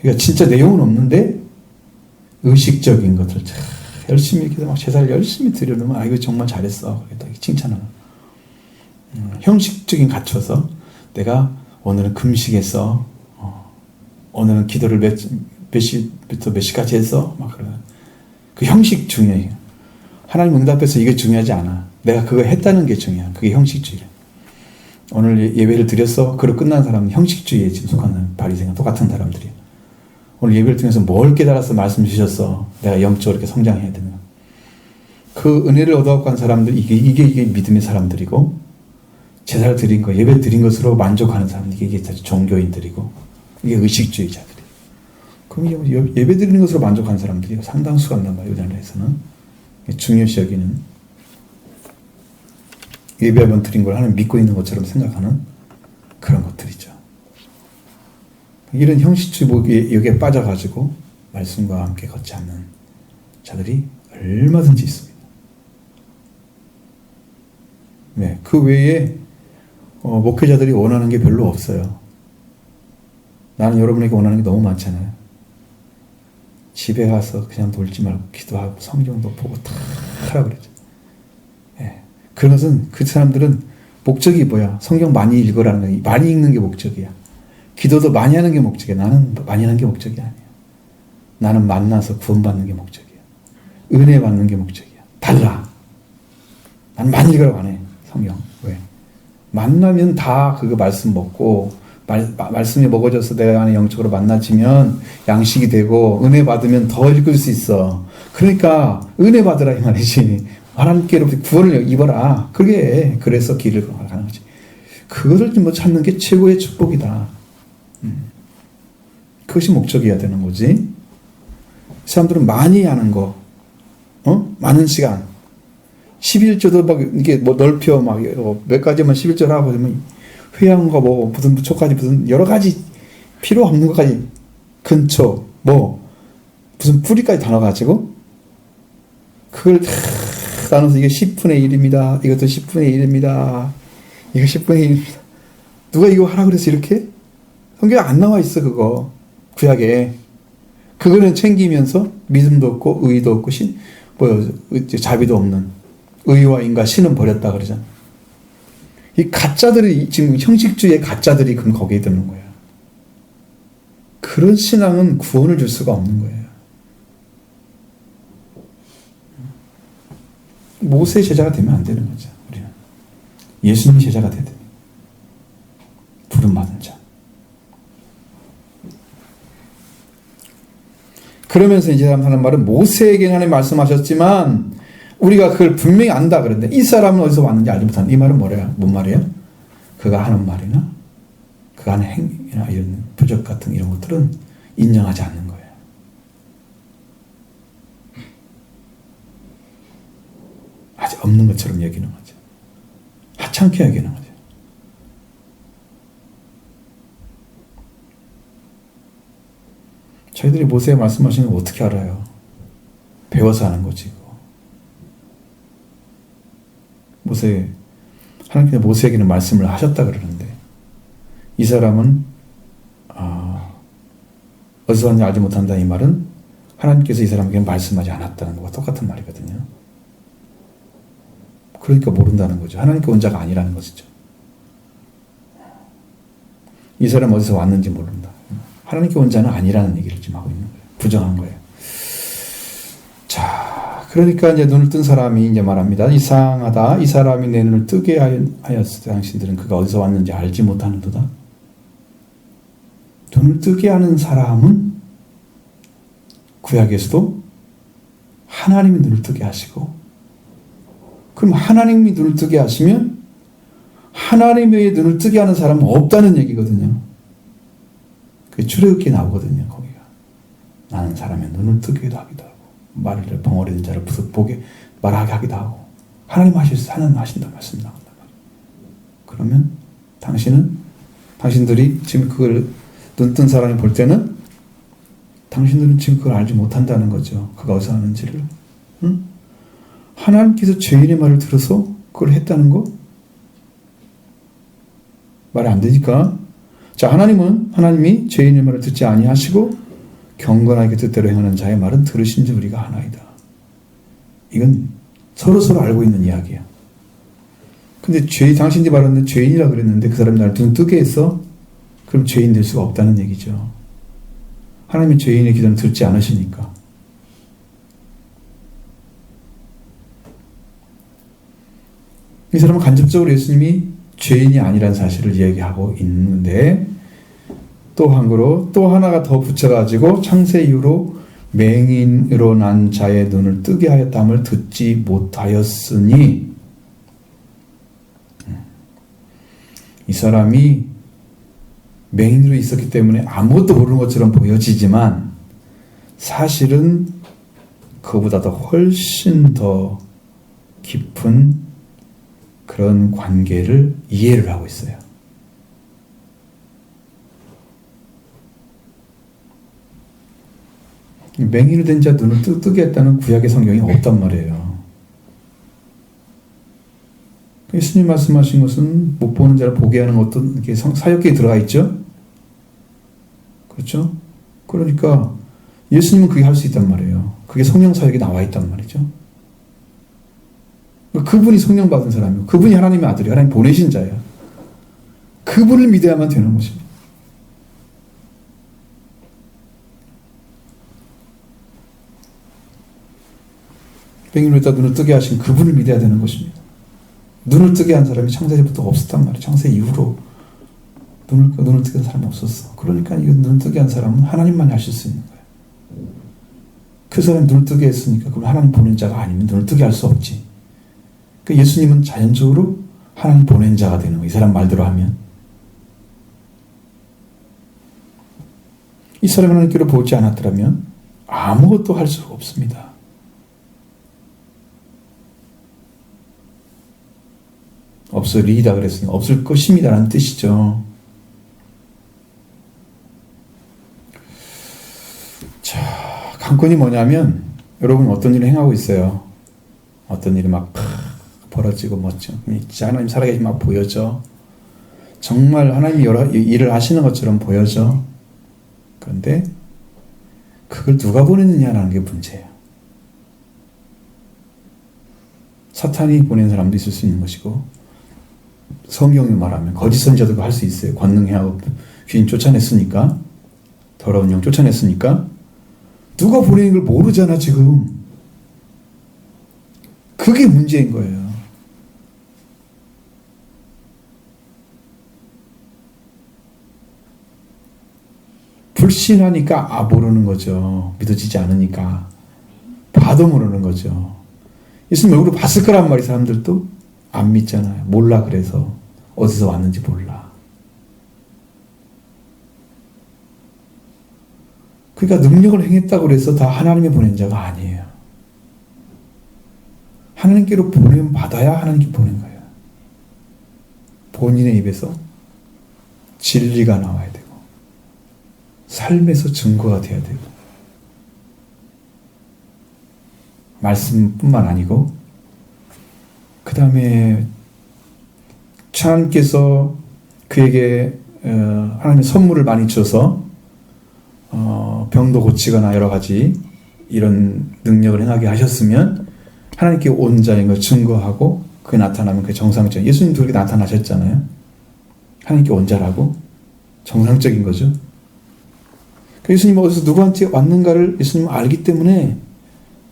그러니까 진짜 내용은 없는데 의식적인 것들 참 열심히 이렇게 막 제사를 열심히 드려놓으면 아 이거 정말 잘했어. 그랬다 칭찬하는. 형식적인 갖춰서 내가 오늘은 금식했어. 오늘은 기도를 몇 시부터 몇 시까지 했어. 막 그런. 그 형식 중요해요. 하나님 응답해서 이게 중요하지 않아. 내가 그거 했다는 게 중요해. 그게 형식주의래. 오늘 예배를 드렸어. 그리고 끝난 사람은 형식주의에 지금 속하는 바리새인과 똑같은 사람들이야. 오늘 예배를 통해서 뭘 깨달아서 말씀 주셨어. 내가 영적으로 이렇게 성장해야 되는. 그 은혜를 얻어갖고 간 사람들, 이게 믿음의 사람들이고, 제사를 드린 거, 예배 드린 것으로 만족하는 사람들, 이게 종교인들이고, 이게 의식주의자들이에요. 그럼 예배 드리는 것으로 만족하는 사람들이 상당수가 있단 말이에요, 우리나라에서는. 중요시 여기는, 예배 한번 드린 걸 하나님 믿고 있는 것처럼 생각하는 그런 것들이죠. 이런 형식주의 여기에 빠져가지고 말씀과 함께 걷지 않는 자들이 얼마든지 있습니다. 네, 그 외에 목회자들이 원하는 게 별로 없어요. 나는 여러분에게 원하는 게 너무 많잖아요. 집에 가서 그냥 놀지 말고 기도하고 성경도 보고 다 하라고 그러죠. 네, 그것은 그 사람들은 목적이 뭐야? 성경 많이 읽으라는 거야. 많이 읽는 게 목적이야. 기도도 많이 하는 게 목적이야. 나는 많이 하는 게 목적이 아니야. 나는 만나서 구원받는 게 목적이야. 은혜 받는 게 목적이야. 달라. 난 많이 읽으라고 안 해. 성경. 왜? 만나면 다 그거 말씀 먹고 말씀이 먹어져서 내가 안에 영적으로 만나지면 양식이 되고 은혜 받으면 더 읽을 수 있어. 그러니까 은혜 받으라 이 말이지. 하나님께로부터 구원을 입어라. 그래서 길을 가는 거지. 그것을 뭐 찾는 게 최고의 축복이다. 그것이 목적이어야 되는 거지. 이 사람들은 많이 하는 거, 많은 시간. 11조도 막 이게 뭐 넓혀 막 몇 가지만 11조를 하고 그러면 회양과 뭐 무슨 무초까지 무슨 여러 가지 필요 없는 것까지 근초 뭐 무슨 뿌리까지 다 넣어가지고 그걸 다 나눠서 이게 10분의 1입니다. 이것도 10분의 1입니다. 이거 10분의 1입니다. 누가 이거 하라 그래서 이렇게? 성경에 안 나와 있어 그거. 구약에. 그거는 챙기면서 믿음도 없고 의도 없고 자비도 없는 의와 인과 신은 버렸다 그러잖아. 이 가짜들이 지금 형식주의의 가짜들이 그럼 거기에 드는 거야. 그런 신앙은 구원을 줄 수가 없는 거예요. 모세 제자가 되면 안 되는 거죠. 우리는 예수님 제자가 돼야 됩니다. 부름받은 자. 그러면서 이제 하는 말은 모세에게 하나님 말씀하셨지만 우리가 그걸 분명히 안다 그러는데 이 사람은 어디서 왔는지 알지 못하는 이 말은 뭐래요? 뭔 말이에요? 그가 하는 말이나 그가 하는 행위나 이런 표적 같은 이런 것들은 인정하지 않는 거예요. 아직 없는 것처럼 여기는 거죠. 하찮게 여기는 거죠. 저희들이 모세에 말씀하시는 거 어떻게 알아요? 배워서 하는 거지. 하나님께서 모세에게는 말씀을 하셨다 그러는데 이 사람은 어디서 왔는지 알지 못한다 이 말은 하나님께서 이 사람에게 말씀하지 않았다는 것과 똑같은 말이거든요. 그러니까 모른다는 거죠. 하나님께 온 자가 아니라는 것이죠. 이 사람 어디서 왔는지 모른다. 하나님께 온 자는 아니라는 얘기를 지금 하고 있는 거예요. 부정한 거예요. 자, 그러니까 이제 눈을 뜬 사람이 이제 말합니다. 이상하다. 이 사람이 내 눈을 뜨게 하였을 때 당신들은 그가 어디서 왔는지 알지 못하는도다. 눈을 뜨게 하는 사람은 구약에서도 하나님이 눈을 뜨게 하시고 그럼 하나님이 눈을 뜨게 하시면 하나님의 눈을 뜨게 하는 사람은 없다는 얘기거든요. 그게 출애굽기에 나오거든요. 거기가 나는 사람의 눈을 뜨기도 하기도 하고 말을 벙어리는 자를 보게 말하게 하기도 하고 하나님 하신다 말씀 나온단 말이에요. 그러면 당신은 당신들이 지금 그걸 눈뜬 사람이 볼 때는 당신들은 지금 그걸 알지 못한다는 거죠. 그가 어디서 하는지를. 응? 하나님께서 죄인의 말을 들어서 그걸 했다는 거? 말이 안 되니까. 자, 하나님이 죄인의 말을 듣지 아니하시고 경건하게 뜻대로 행하는 자의 말은 들으신 지 우리가 하나이다. 이건 서로 알고 있는 이야기야. 근데 당신이 말하는 죄인이라 그랬는데 그 사람이 날 눈 뜨게 해서 그럼 죄인 될 수가 없다는 얘기죠. 하나님이 죄인의 기도는 듣지 않으시니까. 이 사람은 간접적으로 예수님이 죄인이 아니라는 사실을 이야기하고 있는데 또 한글로 또 하나가 더 붙여가지고 창세 이후로 맹인으로 난 자의 눈을 뜨게 하였다함을 듣지 못하였으니 이 사람이 맹인으로 있었기 때문에 아무것도 모르는 것처럼 보여지지만 사실은 그보다도 훨씬 더 깊은 그런 관계를 이해를 하고 있어요. 맹인이 된 자 눈을 뜨게 했다는 구약의 성경이 없단 말이에요. 예수님 말씀하신 것은 못 보는 자를 보게 하는 것도 이렇게 사역계에 들어가 있죠. 그렇죠? 그러니까 예수님은 그게 할 수 있단 말이에요. 그게 성령 사역에 나와 있단 말이죠. 그분이 성령 받은 사람이고 그분이 하나님의 아들이에요. 하나님 보내신 자예요. 그분을 믿어야만 되는 것입니다. 맹인으로 있다 눈을 뜨게 하신 그분을 믿어야 되는 것입니다. 눈을 뜨게 한 사람이 창세전부터 없었단 말이에요. 창세 이후로 눈을 뜨게 한 사람이 없었어. 그러니까 이 눈을 뜨게 한 사람은 하나님만이 하실 수 있는 거예요. 그 사람이 눈을 뜨게 했으니까 그럼 하나님 보낸 자가 아니면 눈을 뜨게 할 수 없지. 그러니까 예수님은 자연적으로 하나님 보낸 자가 되는 거예요. 이 사람 말대로 하면. 이 사람이 하나님께로 보지 않았더라면 아무것도 할 수가 없습니다. 없으리이다 그랬으니 없을 것입니다라는 뜻이죠. 자, 관건이 뭐냐면 여러분 어떤 일을 행하고 있어요. 어떤 일이 막 벌어지고 멋져. 진짜 하나님 살아계신 막 보여져. 정말 하나님이 여러 일을 하시는 것처럼 보여져. 그런데 그걸 누가 보냈느냐라는 게 문제예요. 사탄이 보낸 사람도 있을 수 있는 것이고 성경이 말하면 거짓 선지자도 할 수 있어요. 권능해하고 귀인 쫓아냈으니까 더러운 영 쫓아냈으니까 누가 보내는 걸 모르잖아 지금. 그게 문제인 거예요. 불신하니까 모르는 거죠. 믿어지지 않으니까 봐도 모르는 거죠. 예수님 얼굴을 봤을 거란 말이 사람들도 안 믿잖아요. 몰라 그래서 어디서 왔는지 몰라. 그러니까 능력을 행했다고 해서 다 하나님이 보낸 자가 아니에요. 하나님께로 보냄 받아야 하나님께 보낸 거예요. 본인의 입에서 진리가 나와야 되고 삶에서 증거가 돼야 되고 말씀뿐만 아니고 그 다음에 하나님께서 그에게 하나님의 선물을 많이 줘서 병도 고치거나 여러 가지 이런 능력을 행하게 하셨으면 하나님께 온 자인 걸 증거하고 그게 나타나면 그게 정상적. 예수님도 그렇게 나타나셨잖아요. 하나님께 온 자라고 정상적인 거죠. 예수님 어디서 누구한테 왔는가를 예수님은 알기 때문에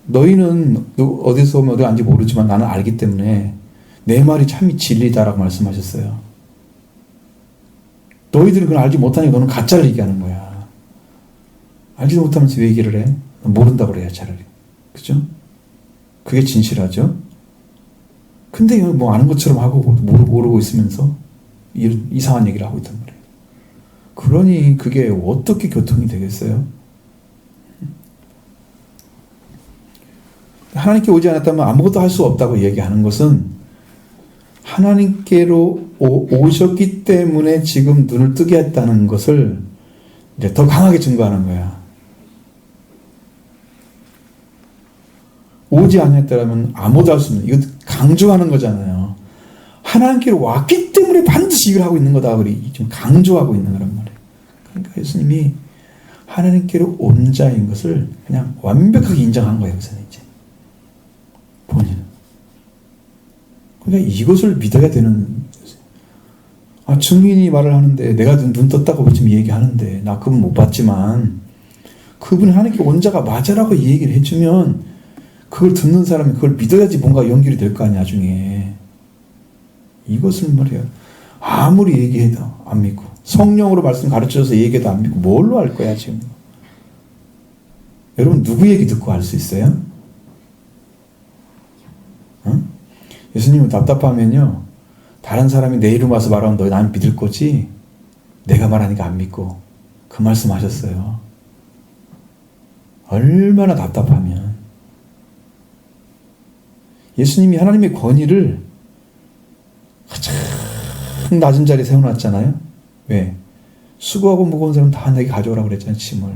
너희는 어디서 오면 어디 왔는지 모르지만 나는 알기 때문에 내 말이 참이 진리다라고 말씀하셨어요. 너희들은 그걸 알지 못하니까 너는 가짜를 얘기하는 거야. 알지도 못하면서 왜 얘기를 해? 모른다고 그래야 차라리. 그죠? 그게 진실하죠? 근데 뭐 아는 것처럼 하고 모르고 있으면서 이상한 얘기를 하고 있단 말이에요. 그러니 그게 어떻게 교통이 되겠어요? 하나님께 오지 않았다면 아무것도 할 수 없다고 얘기하는 것은 하나님께로 오셨기 때문에 지금 눈을 뜨게 했다는 것을 이제 더 강하게 증거하는 거야. 오지 않았더라면 아무도 할 수 없는, 이거 강조하는 거잖아요. 하나님께로 왔기 때문에 반드시 이걸 하고 있는 거다. 우리 좀 강조하고 있는 거란 말이에요. 그러니까 예수님이 하나님께로 온 자인 것을 그냥 완벽하게 인정한 거예요. 여기서는 이제 본인은. 그러니까 이것을 믿어야 되는. 증인이 말을 하는데 내가 눈 떴다고 지금 얘기하는데 나 그분 못 봤지만 그분이 하나님께 온 자가 맞아라고 얘기를 해주면 그걸 듣는 사람이 그걸 믿어야지 뭔가 연결이 될 거 아니야 나중에. 이것을 말이에요. 아무리 얘기해도 안 믿고 성령으로 말씀 가르쳐줘서 얘기해도 안 믿고 뭘로 할 거야 지금. 여러분 누구 얘기 듣고 알 수 있어요? 응? 예수님은 답답하면요 다른 사람이 내 이름 와서 말하면 너 난 믿을 거지 내가 말하니까 안 믿고 그 말씀 하셨어요. 얼마나 답답하면. 예수님이 하나님의 권위를 가장 낮은 자리에 세워놨잖아요. 왜? 수고하고 무거운 사람 다 내게 가져오라고 그랬잖아요. 짐을.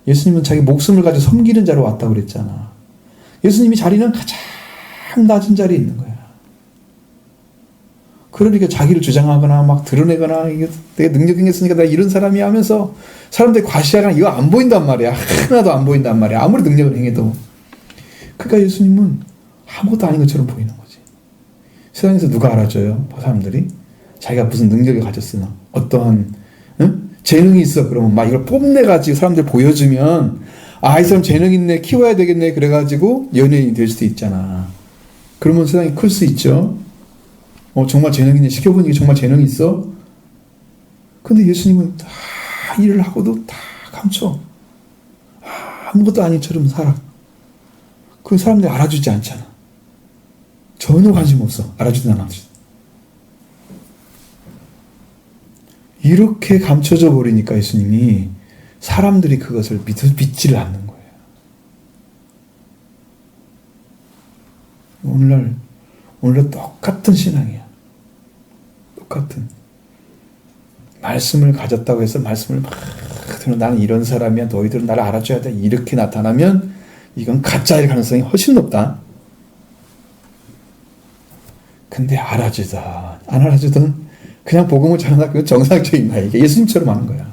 예수님은 자기 목숨을 가지고 섬기는 자로 왔다고 그랬잖아. 예수님이 자리는 가장 낮은 자리에 있는 거야. 그러니까 자기를 주장하거나 막 드러내거나 이게 내가 능력이 있으니까 내가 이런 사람이 하면서 사람들이 과시하거나 이거 안 보인단 말이야. 하나도 안 보인단 말이야. 아무리 능력을 행해도. 그러니까 예수님은 아무것도 아닌 것처럼 보이는 거지. 세상에서 누가 알아줘요? 사람들이? 자기가 무슨 능력을 가졌으나 어떠한 재능이 있어. 그러면 막 이걸 뽐내가지고 사람들 보여주면 이 사람 재능 있네. 키워야 되겠네. 그래가지고 연예인이 될 수도 있잖아. 그러면 세상이 클 수 있죠. 정말 재능 있네. 시켜보니까 정말 재능이 있어. 근데 예수님은 다 일을 하고도 다 감춰. 아무것도 아닌처럼 살아. 그 사람들이 알아주지 않잖아. 전혀 관심 없어. 알아주든 안 알아주든. 이렇게 감춰져 버리니까 예수님이 사람들이 그것을 믿지를 않는 거예요. 오늘날 똑같은 신앙이야. 똑같은. 말씀을 가졌다고 해서 말씀을 막 나는 이런 사람이야. 너희들은 나를 알아줘야 돼. 이렇게 나타나면 이건 가짜일 가능성이 훨씬 높다. 근데 알아주든 안 알아주든 그냥 복음을 전하고 정상적인 거야. 이게 예수님처럼 하는 거야.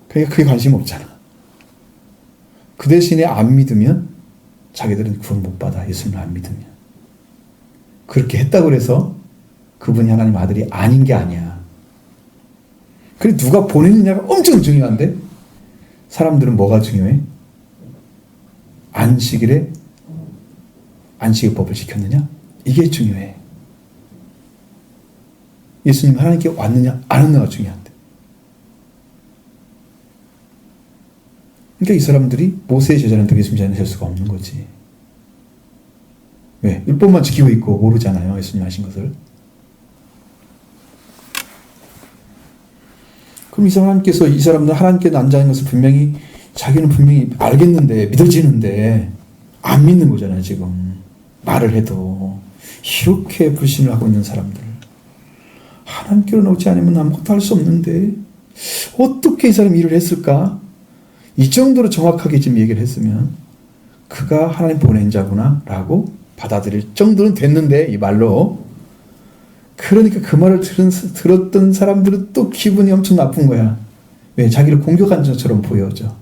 그러니까 그게 관심 없잖아. 그 대신에 안 믿으면 자기들은 구원 못 받아. 예수님을 안 믿으면. 그렇게 했다고 해서 그분이 하나님 아들이 아닌 게 아니야. 그래 누가 보내느냐가 엄청 중요한데 사람들은 뭐가 중요해? 안식일에 안식의 법을 지켰느냐? 이게 중요해. 예수님 하나님께 왔느냐 안 왔느냐가 중요한데. 그러니까 이 사람들이 모세의 제자는 예수님 제자는 될 수가 없는 거지. 왜? 율법만 지키고 있고 모르잖아요. 예수님 하신 것을. 그럼 이 사람께서 이 사람들 하나님께 앉아있는 것을 분명히 자기는 분명히 알겠는데 믿어지는데 안 믿는 거잖아요. 지금 말을 해도 이렇게 불신을 하고 있는 사람들 하나님께로 나오지 않으면 아무것도 할 수 없는데 어떻게 이 사람이 일을 했을까? 이 정도로 정확하게 지금 얘기를 했으면 그가 하나님 보낸 자구나 라고 받아들일 정도는 됐는데 이 말로. 그러니까 그 말을 들었던 사람들은 또 기분이 엄청 나쁜 거야. 왜? 자기를 공격한 것처럼 보여져.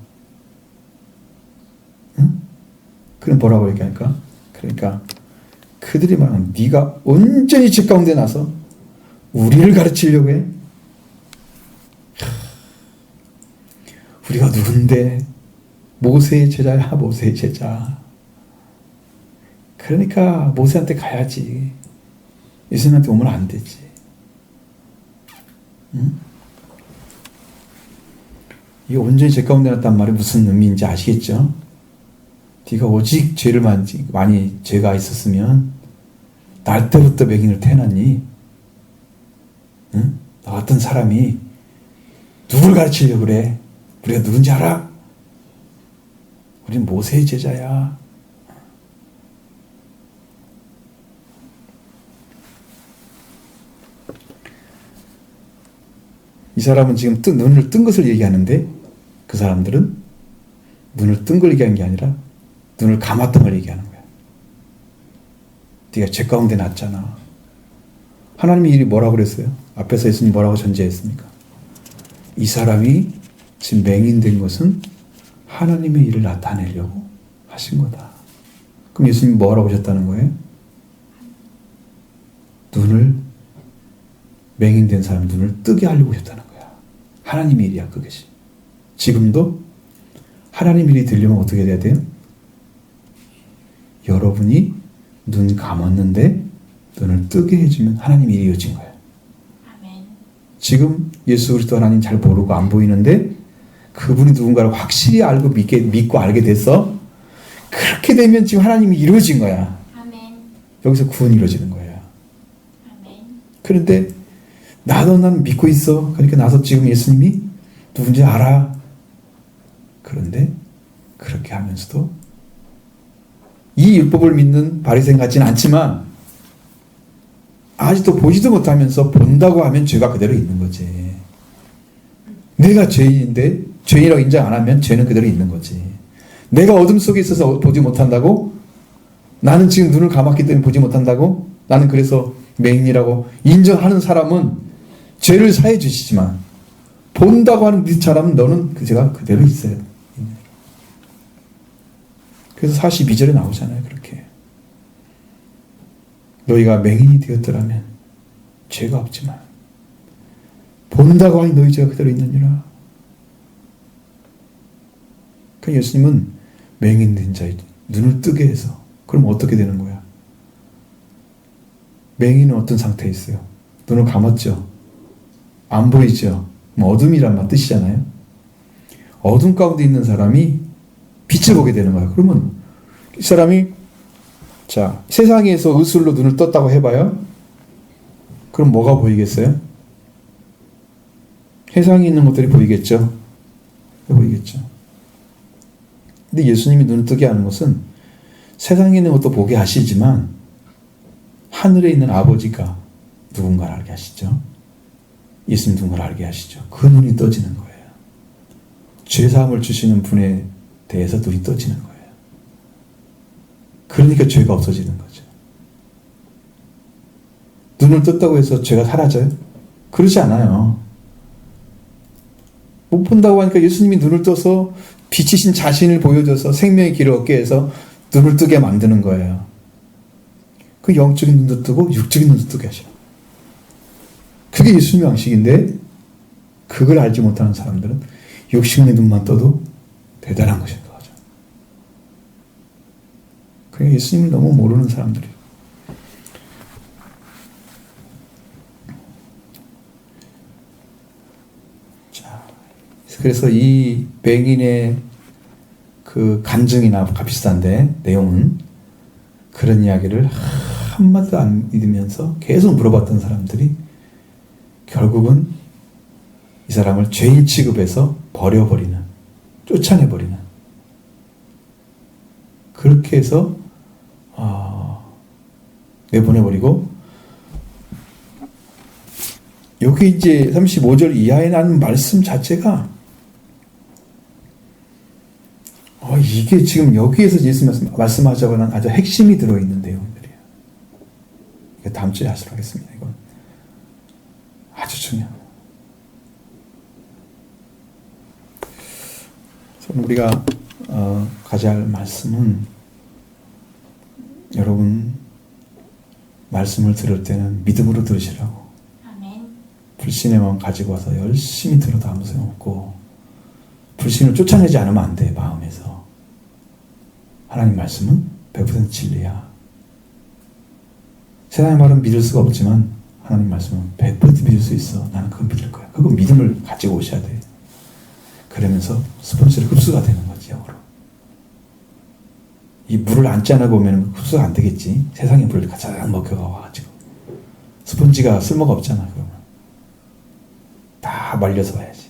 응? 그럼 뭐라고 얘기할까? 그러니까 그들이 말하는 네가 온전히 집 가운데 나서 우리를 가르치려고 해? 우리가 누군데? 모세의 제자야. 모세의 제자. 그러니까 모세한테 가야지. 예수님한테 오면 안 되지. 응? 이 온전히 죄 가운데 났단 말이 무슨 의미인지 아시겠죠? 네가 오직 죄를 많이 죄가 있었으면 날 때부터 맹인을 태어났니? 응? 나 같은 사람이 누굴 가르치려고 그래? 우리가 누군지 알아? 우린 모세의 제자야. 사람은 지금 눈을 뜬 것을 얘기하는데 그 사람들은 눈을 뜬 걸 얘기하는 게 아니라 눈을 감았던 걸 얘기하는 거야. 네가 죄 가운데 났잖아. 하나님이 이 뭐라고 그랬어요? 앞에서 예수님 뭐라고 전제했습니까? 이 사람이 지금 맹인된 것은 하나님의 일을 나타내려고 하신 거다. 그럼 예수님이 뭐라고 하셨다는 거예요? 맹인된 사람 눈을 뜨게 하려고 하셨다는 거야. 하나님의 일이야, 그것이. 지금도 하나님 일이 되려면 어떻게 돼야 돼요? 여러분이 눈 감았는데 눈을 뜨게 해주면 하나님 일이 이어진 거예요. 아멘. 지금 예수 그리스도 하나님 잘 모르고 안 보이는데 그분이 누군가를 확실히 알고 믿고 알게 돼서 그렇게 되면 지금 하나님이 이루어진 거야. 아멘. 여기서 구원이 이루어지는 거예요. 아멘. 그런데 난 믿고 있어. 그러니까 나서 지금 예수님이 누군지 알아. 그런데 그렇게 하면서도 이 율법을 믿는 바리새인 같지는 않지만 아직도 보지도 못하면서 본다고 하면 죄가 그대로 있는 거지. 내가 죄인인데 죄인이라고 인정 안 하면 죄는 그대로 있는 거지. 내가 어둠 속에 있어서 보지 못한다고? 나는 지금 눈을 감았기 때문에 보지 못한다고? 나는 그래서 맹인이라고 인정하는 사람은 죄를 사해 주시지만 본다고 하는 네 사람은 너는 그 죄가 그대로 있어요. 그래서 42절에 나오잖아요. 그렇게. 너희가 맹인이 되었더라면 죄가 없지만 본다고 하니 너희 죄가 그대로 있느니라. 그 예수님은 맹인된 자의 눈을 뜨게 해서 그럼 어떻게 되는 거야? 맹인은 어떤 상태에 있어요? 눈을 감았죠. 안 보이죠. 어둠이란 말 뜻이잖아요. 어둠 가운데 있는 사람이 빛을 보게 되는 거예요. 그러면 이 사람이 자 세상에서 의술로 눈을 떴다고 해봐요. 그럼 뭐가 보이겠어요? 세상에 있는 것들이 보이겠죠. 보이겠죠. 근데 예수님이 눈을 뜨게 하는 것은 세상에 있는 것도 보게 하시지만 하늘에 있는 아버지가 누군가를 알게 하시죠. 예수님 누군가를 알게 하시죠. 그 눈이 떠지는 거예요. 죄사함을 주시는 분에 대해서 눈이 떠지는 거예요. 그러니까 죄가 없어지는 거죠. 눈을 떴다고 해서 죄가 사라져요? 그러지 않아요. 못 본다고 하니까 예수님이 눈을 떠서 빛이신 자신을 보여줘서 생명의 길을 얻게 해서 눈을 뜨게 만드는 거예요. 그 영적인 눈도 뜨고 육적인 눈도 뜨게 하셔요. 그게 예수님의 방식인데 그걸 알지 못하는 사람들은 육신의 눈만 떠도 대단한 것인 거죠. 그게 예수님을 너무 모르는 사람들이에요. 자, 그래서 이 맹인의 그 간증이나 비슷한데 내용은 그런 이야기를 한마디도 안 믿으면서 계속 물어봤던 사람들이 결국은 이 사람을 죄인 취급해서 버려버리는, 쫓아내버리는 그렇게 해서 내보내버리고 여기 이제 35절 이하에 나는 말씀 자체가 이게 지금 여기에서 예수 말씀하자고 하는 아주 핵심이 들어있는 내용들이에요. 이게 다음 주에 하도록 하겠습니다. 이건 아주 중요합니다. 우리가 가져야 할 말씀은 여러분 말씀을 들을 때는 믿음으로 들으시라고. 아멘. 불신의 마음 가지고 와서 열심히 들어도 아무 소용없고 불신을 쫓아내지 않으면 안 돼. 마음에서. 하나님 말씀은 100% 진리야. 세상의 말은 믿을 수가 없지만 하나님 말씀은 100% 믿을 수 있어. 나는 그걸 믿을 거야. 그거 믿음을 가지고 오셔야 돼. 그러면서 스펀지를 흡수가 되는 거지. 영어로. 이 물을 안 짜내고 오면 흡수가 안 되겠지. 세상의 물을 가장 먹혀가지고 스펀지가 쓸모가 없잖아. 그러면 다 말려서 와야지.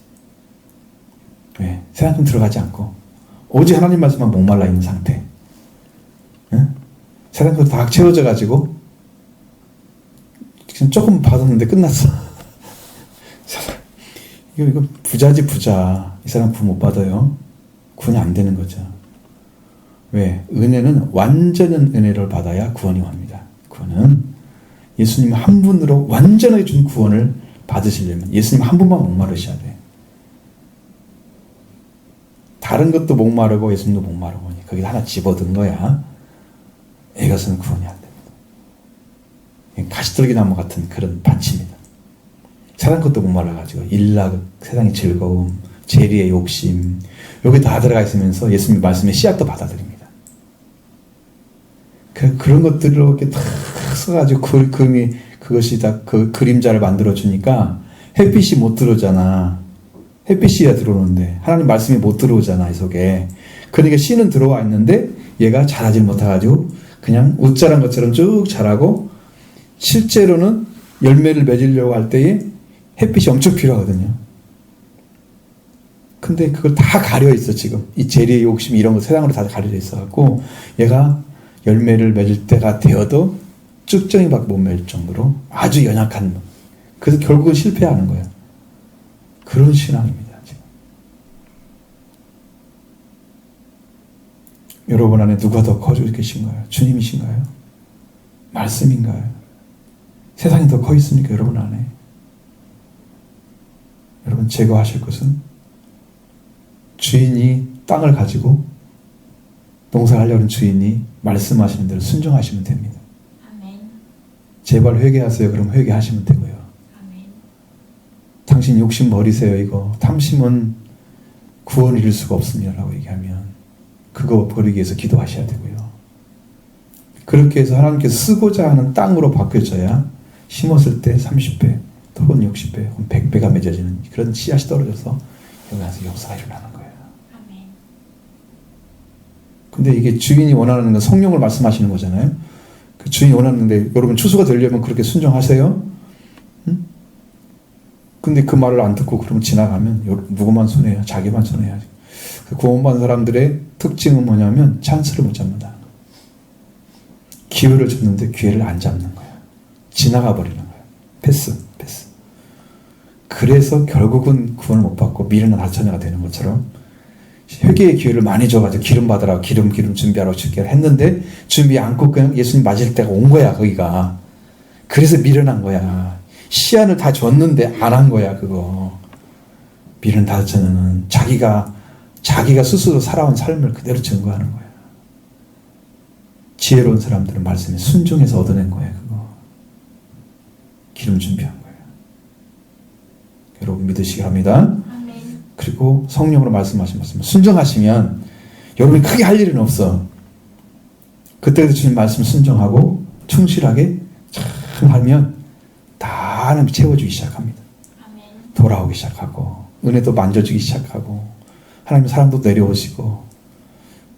왜? 세상 좀 들어가지 않고 오직 하나님 말씀만 목말라 있는 상태. 응? 세상도 다 채워져 가지고 지금 조금 받았는데 끝났어. 이거 부자지 부자. 이 사람 구원 못 받아요. 구원이 안 되는 거죠. 왜? 은혜는 완전한 은혜를 받아야 구원이 옵니다. 구원은 예수님 한 분으로 완전하게 준 구원을 받으시려면 예수님 한 분만 목마르셔야 돼. 다른 것도 목마르고 예수님도 목마르고 거기다 하나 집어든 거야. 이것은 구원이 안 됩니다. 가시떨기 나무 같은 그런 밭입니다. 세상 것도 목말라가지고 일락, 세상의 즐거움, 재리의 욕심 여기 다 들어가 있으면서 예수님 말씀의 씨앗도 받아들입니다. 그런 것들로 이렇게 탁 써가지고 그것이 다 그 그림자를 만들어 주니까 햇빛이 못 들어오잖아. 햇빛이야 들어오는데 하나님 말씀이 못 들어오잖아 이 속에. 그러니까 씨는 들어와 있는데 얘가 자라질 못해가지고 그냥 웃자란 것처럼 쭉 자라고 실제로는 열매를 맺으려고 할 때에 햇빛이 엄청 필요하거든요. 근데 그걸 다 가려 있어 지금. 이 재리의 욕심 이런 거 세상으로 다 가려져 있어갖고 얘가 열매를 맺을 때가 되어도 쭉정이밖에 못 맺을 정도로 아주 연약한. 그래서 결국은 실패하는 거예요. 그런 신앙입니다. 지금. 여러분 안에 누가 더 커지고 계신가요? 주님이신가요? 말씀인가요? 세상이 더 커 있습니까? 여러분 안에? 여러분 제거하실 것은 주인이 땅을 가지고 농사하려는 주인이 말씀하시는 대로 순종하시면 됩니다. 아멘. 제발 회개하세요. 그럼 회개하시면 되고요. 아멘. 당신 욕심 버리세요. 이거 탐심은 구원을 이룰 수가 없습니다. 라고 얘기하면 그거 버리기 위해서 기도하셔야 되고요. 그렇게 해서 하나님께서 쓰고자 하는 땅으로 바뀌어져야 심었을 때 30배 또는 60배 혹은 100배가 맺어지는 그런 씨앗이 떨어져서 여기 와서 역사가 일어나는 거예요. 아멘. 근데 이게 주인이 원하는 건 성령을 말씀하시는 거잖아요. 그 주인이 원하는데 여러분 추수가 되려면 그렇게 순종하세요? 응? 근데 그 말을 안 듣고 그러면 지나가면 누구만 손해야? 자기만 손해야. 그 구원받은 사람들의 특징은 뭐냐면 찬스를 못 잡는다. 기회를 줬는데 기회를 안 잡는 거야. 지나가 버리는 거야. 패스. 그래서 결국은 구원을 못 받고 미련한 다처녀가 되는 것처럼 회개의 기회를 많이 줘가지고 기름 받으라고 기름 준비하라고 준비를 했는데 준비 않고 그냥 예수님 맞을 때가 온 거야 거기가. 그래서 미련한 거야. 시안을 다 줬는데 안 한 거야 그거. 미련한 다처녀는 자기가 스스로 살아온 삶을 그대로 증거하는 거야. 지혜로운 사람들은 말씀에 순종해서 얻어낸 거야 그거. 기름 준비한 거야. 여러분 믿으시기 합니다. 아멘. 그리고 성령으로 말씀 순종하시면 여러분이 크게 할 일은 없어. 그때도 주님 말씀 순종하고 충실하게 잘 하면 다 하나님 채워주기 시작합니다. 아멘. 돌아오기 시작하고 은혜도 만져주기 시작하고 하나님 사랑도 내려오시고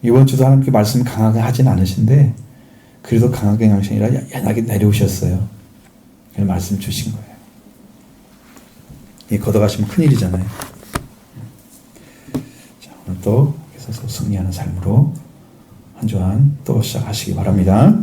이번 주도 하나님께 말씀 강하게 하진 않으신데 그래도 강하게 하신 게 아니라 연하게 내려오셨어요. 그래서 말씀 주신 거예요. 이 걷어가시면 큰일이잖아요. 자, 오늘 또 계속 승리하는 삶으로 한 주간 또 시작하시기 바랍니다.